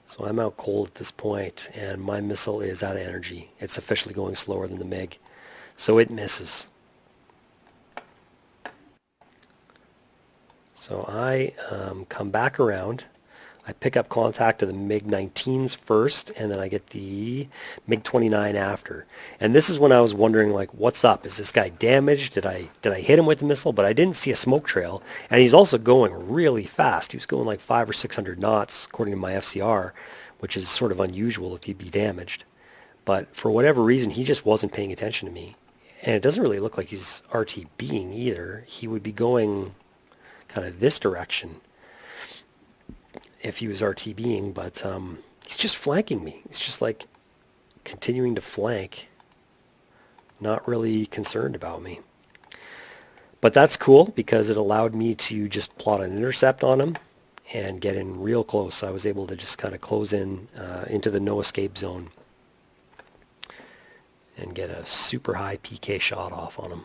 So I'm out cold at this point, and my missile is out of energy. It's officially going slower than the MiG, so it misses. So I come back around. I pick up contact of the MiG-19s first, and then I get the MiG-29 after. And this is when I was wondering, like, what's up? Is this guy damaged? Did I hit him with the missile? But I didn't see a smoke trail, and he's also going really fast. He was going like 500 or 600 knots, according to my FCR, which is sort of unusual if you'd be damaged. But for whatever reason, he just wasn't paying attention to me. And it doesn't really look like he's RTBing either. He would be going kind of this direction if he was RTBing, but he's just flanking me. He's just like continuing to flank, not really concerned about me. But that's cool because it allowed me to just plot an intercept on him and get in real close. I was able to just kind of close in into the no escape zone and get a super high PK shot off on him.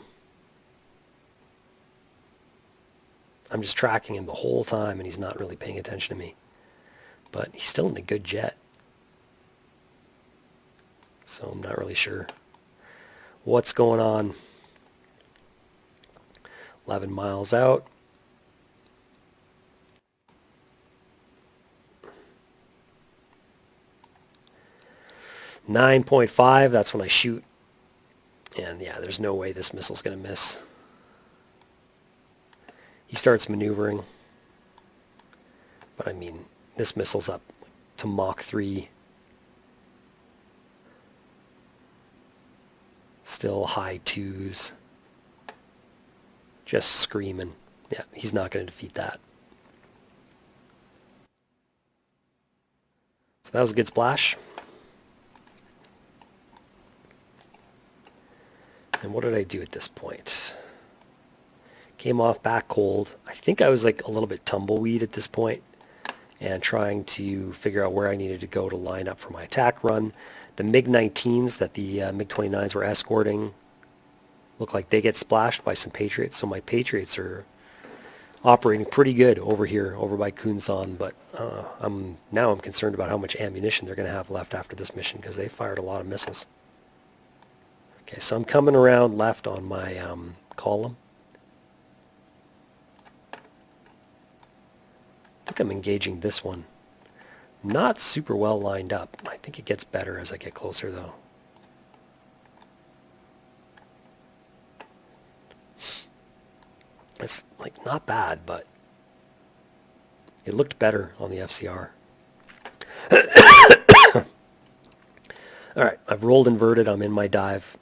I'm just tracking him the whole time and he's not really paying attention to me. But he's still in a good jet. So I'm not really sure what's going on. 11 miles out. .5, that's when I shoot. And yeah, there's no way this missile's going to miss. He starts maneuvering. But I mean, this missile's up to Mach 3. Still high 2s. Just screaming. Yeah, he's not going to defeat that. So that was a good splash. And what did I do at this point? Came off back cold. I think I was like a little bit tumbleweed at this point and trying to figure out where I needed to go to line up for my attack run. The MiG-19s that the MiG-29s were escorting look like they get splashed by some Patriots, so my Patriots are operating pretty good over here, over by Kunsan, but I'm concerned about how much ammunition they're going to have left after this mission because they fired a lot of missiles. Okay, so I'm coming around left on my column. I think I'm engaging this one. Not super well lined up. I think it gets better as I get closer though. It's like not bad, but it looked better on the FCR. Alright, I've rolled inverted, I'm in my dive.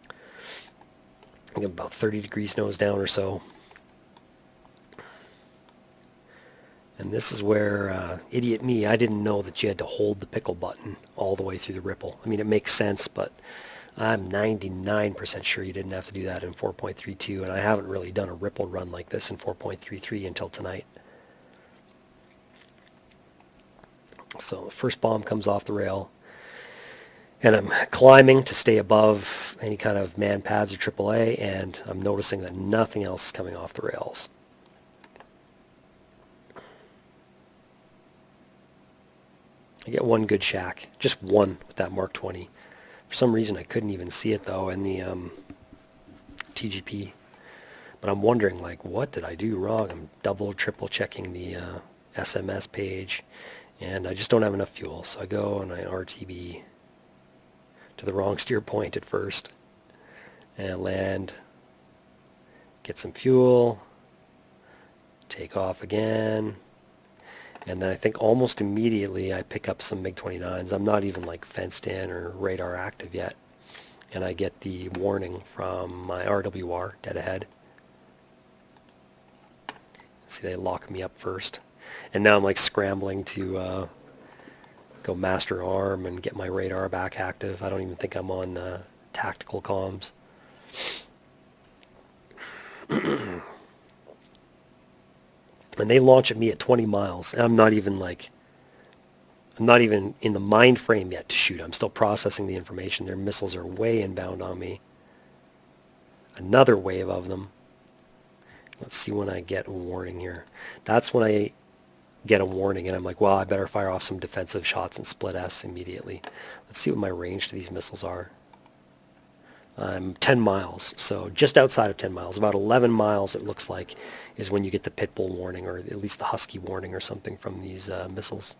I think about 30 degrees nose down or so. And this is where, idiot me, I didn't know that you had to hold the pickle button all the way through the ripple. I mean, it makes sense, but I'm 99% sure you didn't have to do that in 4.32, and I haven't really done a ripple run like this in 4.33 until tonight. So the first bomb comes off the rail, and I'm climbing to stay above any kind of man pads or AAA, and I'm noticing that nothing else is coming off the rails. I get one good shack, just one with that Mark 20. For some reason I couldn't even see it though in the TGP. But I'm wondering, like, what did I do wrong? I'm double, triple checking the SMS page, and I just don't have enough fuel. So I go and I RTB to the wrong steer point at first, and land, get some fuel, take off again. And then I think almost immediately I pick up some MiG-29s. I'm not even like fenced in or radar active yet. And I get the warning from my RWR, dead ahead. See, they lock me up first. And now I'm like scrambling to go master arm and get my radar back active. I don't even think I'm on tactical comms. And they launch at me at 20 miles. And I'm not even in the mind frame yet to shoot. I'm still processing the information. Their missiles are way inbound on me. Another wave of them. Let's see when I get a warning here. That's when I get a warning and I'm like, well, I better fire off some defensive shots and split S immediately. Let's see what my range to these missiles are. I'm 10 miles, so just outside of 10 miles. About 11 miles, it looks like, is when you get the Pitbull warning, or at least the Husky warning or something from these missiles.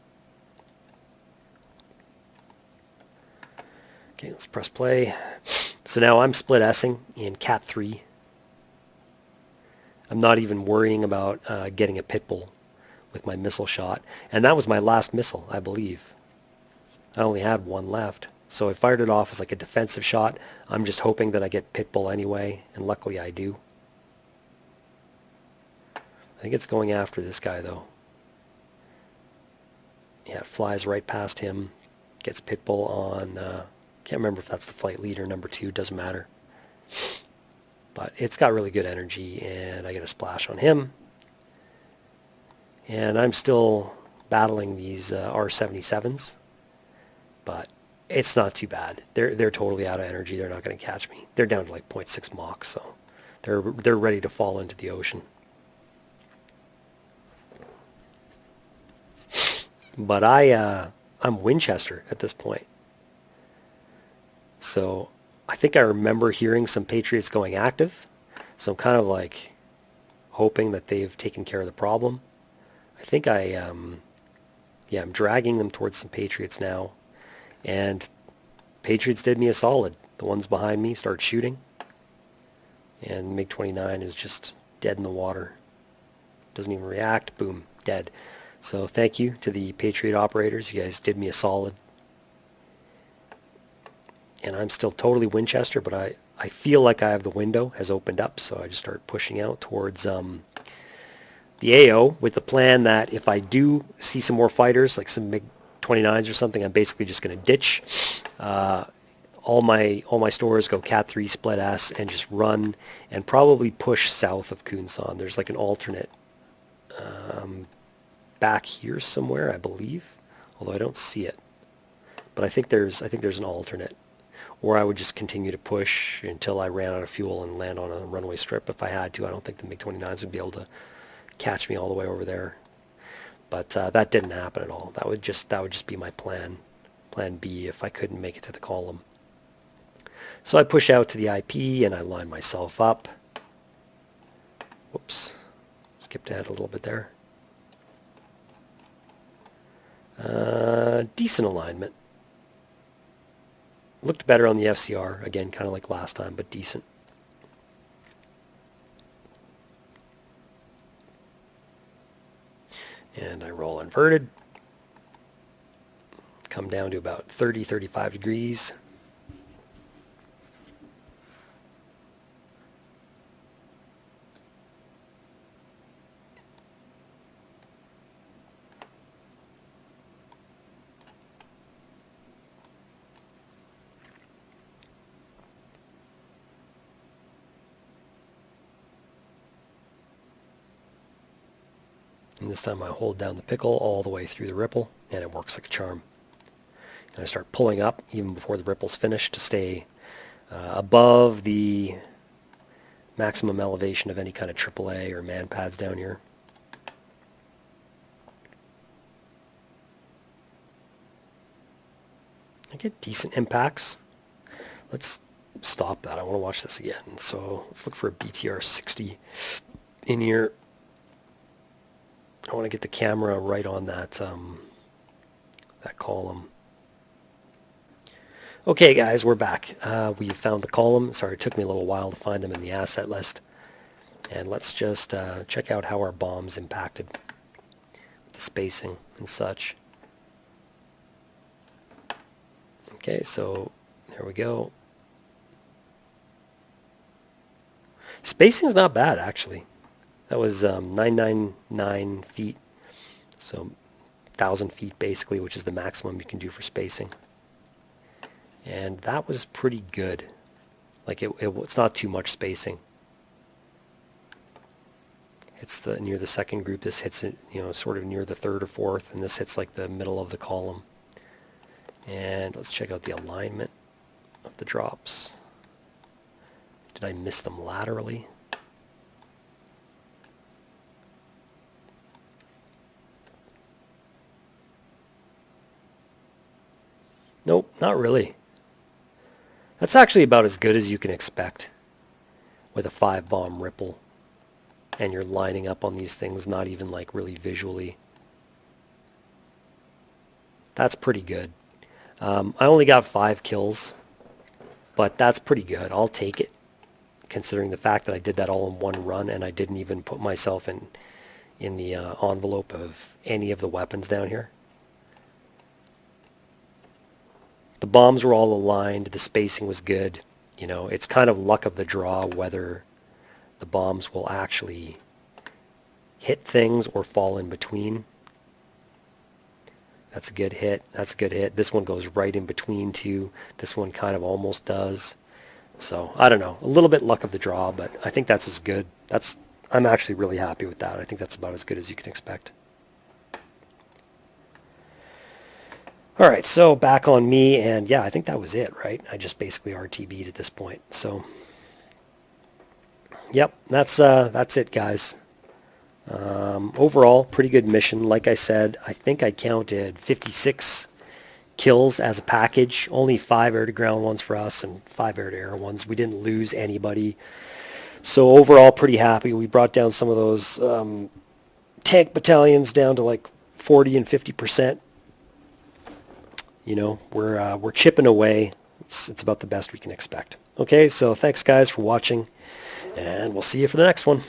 Okay, let's press play. So now I'm split S-ing in Cat 3. I'm not even worrying about getting a Pitbull with my missile shot. And that was my last missile, I believe. I only had one left. So I fired it off as like a defensive shot. I'm just hoping that I get Pitbull anyway, and luckily I do. I think it's going after this guy though. Yeah, it flies right past him. Gets Pitbull on, can't remember if that's the flight leader, number 2, doesn't matter. But it's got really good energy, and I get a splash on him. And I'm still battling these R-77s, but it's not too bad. They're totally out of energy. They're not going to catch me. They're down to like 0.6 Mach, so they're ready to fall into the ocean. But I'm Winchester at this point. So I think I remember hearing some Patriots going active. So I'm kind of like hoping that they've taken care of the problem. I think I'm dragging them towards some Patriots now. And Patriots did me a solid. The ones behind me start shooting. And MiG-29 is just dead in the water. Doesn't even react. Boom, dead. So thank you to the Patriot operators. You guys did me a solid. And I'm still totally Winchester, but I feel like I have the window has opened up, so I just start pushing out towards the AO with the plan that if I do see some more fighters, like some MiG-29s or something, I'm basically just going to ditch all my stores, go Cat 3 split S, and just run and probably push south of Kunsan. There's like an alternate back here somewhere, I believe, although I don't see it. But I think there's an alternate. Or I would just continue to push until I ran out of fuel and land on a runway strip if I had to. I don't think the MiG-29s would be able to catch me all the way over there. But that didn't happen at all. That would just be my plan B if I couldn't make it to the column. So I push out to the IP and I line myself up. Whoops. Skipped ahead a little bit there. Decent alignment. Looked better on the FCR. Again, kind of like last time, but decent. And I roll inverted. Come down to about 30, 35 degrees. And this time I hold down the pickle all the way through the ripple, and it works like a charm. And I start pulling up even before the ripple's finished to stay above the maximum elevation of any kind of AAA or man pads down here. I get decent impacts. Let's stop that. I want to watch this again. So let's look for a BTR 60 in here. I want to get the camera right on that that column. Okay, guys, we're back. We found the column. Sorry, it took me a little while to find them in the asset list. And let's just check out how our bombs impacted the spacing and such. Okay, so there we go. Spacing is not bad, actually. That was 999 feet, so 1,000 feet basically, which is the maximum you can do for spacing. And that was pretty good. Like it's not too much spacing. It's near the second group. This hits it, sort of near the third or fourth, and this hits like the middle of the column. And let's check out the alignment of the drops. Did I miss them laterally? Nope, not really. That's actually about as good as you can expect with a 5-bomb ripple. And you're lining up on these things, not even like really visually. That's pretty good. I only got 5 kills, but that's pretty good. I'll take it, considering the fact that I did that all in one run and I didn't even put myself in the envelope of any of the weapons down here. The bombs were all aligned. The spacing was good. It's kind of luck of the draw whether the bombs will actually hit things or fall in between. That's a good hit. That's a good hit. This one goes right in between two. This one kind of almost does. So, I don't know. A little bit luck of the draw, but I think that's as good. I'm actually really happy with that. I think that's about as good as you can expect. All right, so back on me, and yeah, I think that was it, right? I just basically RTB'd at this point. So, yep, that's it, guys. Overall, pretty good mission. Like I said, I think I counted 56 kills as a package. Only 5 air-to-ground ones for us and 5 air-to-air ones. We didn't lose anybody. So overall, pretty happy. We brought down some of those tank battalions down to like 40 and 50%. We're chipping away. It's about the best we can expect. Okay, so thanks guys for watching, and we'll see you for the next one.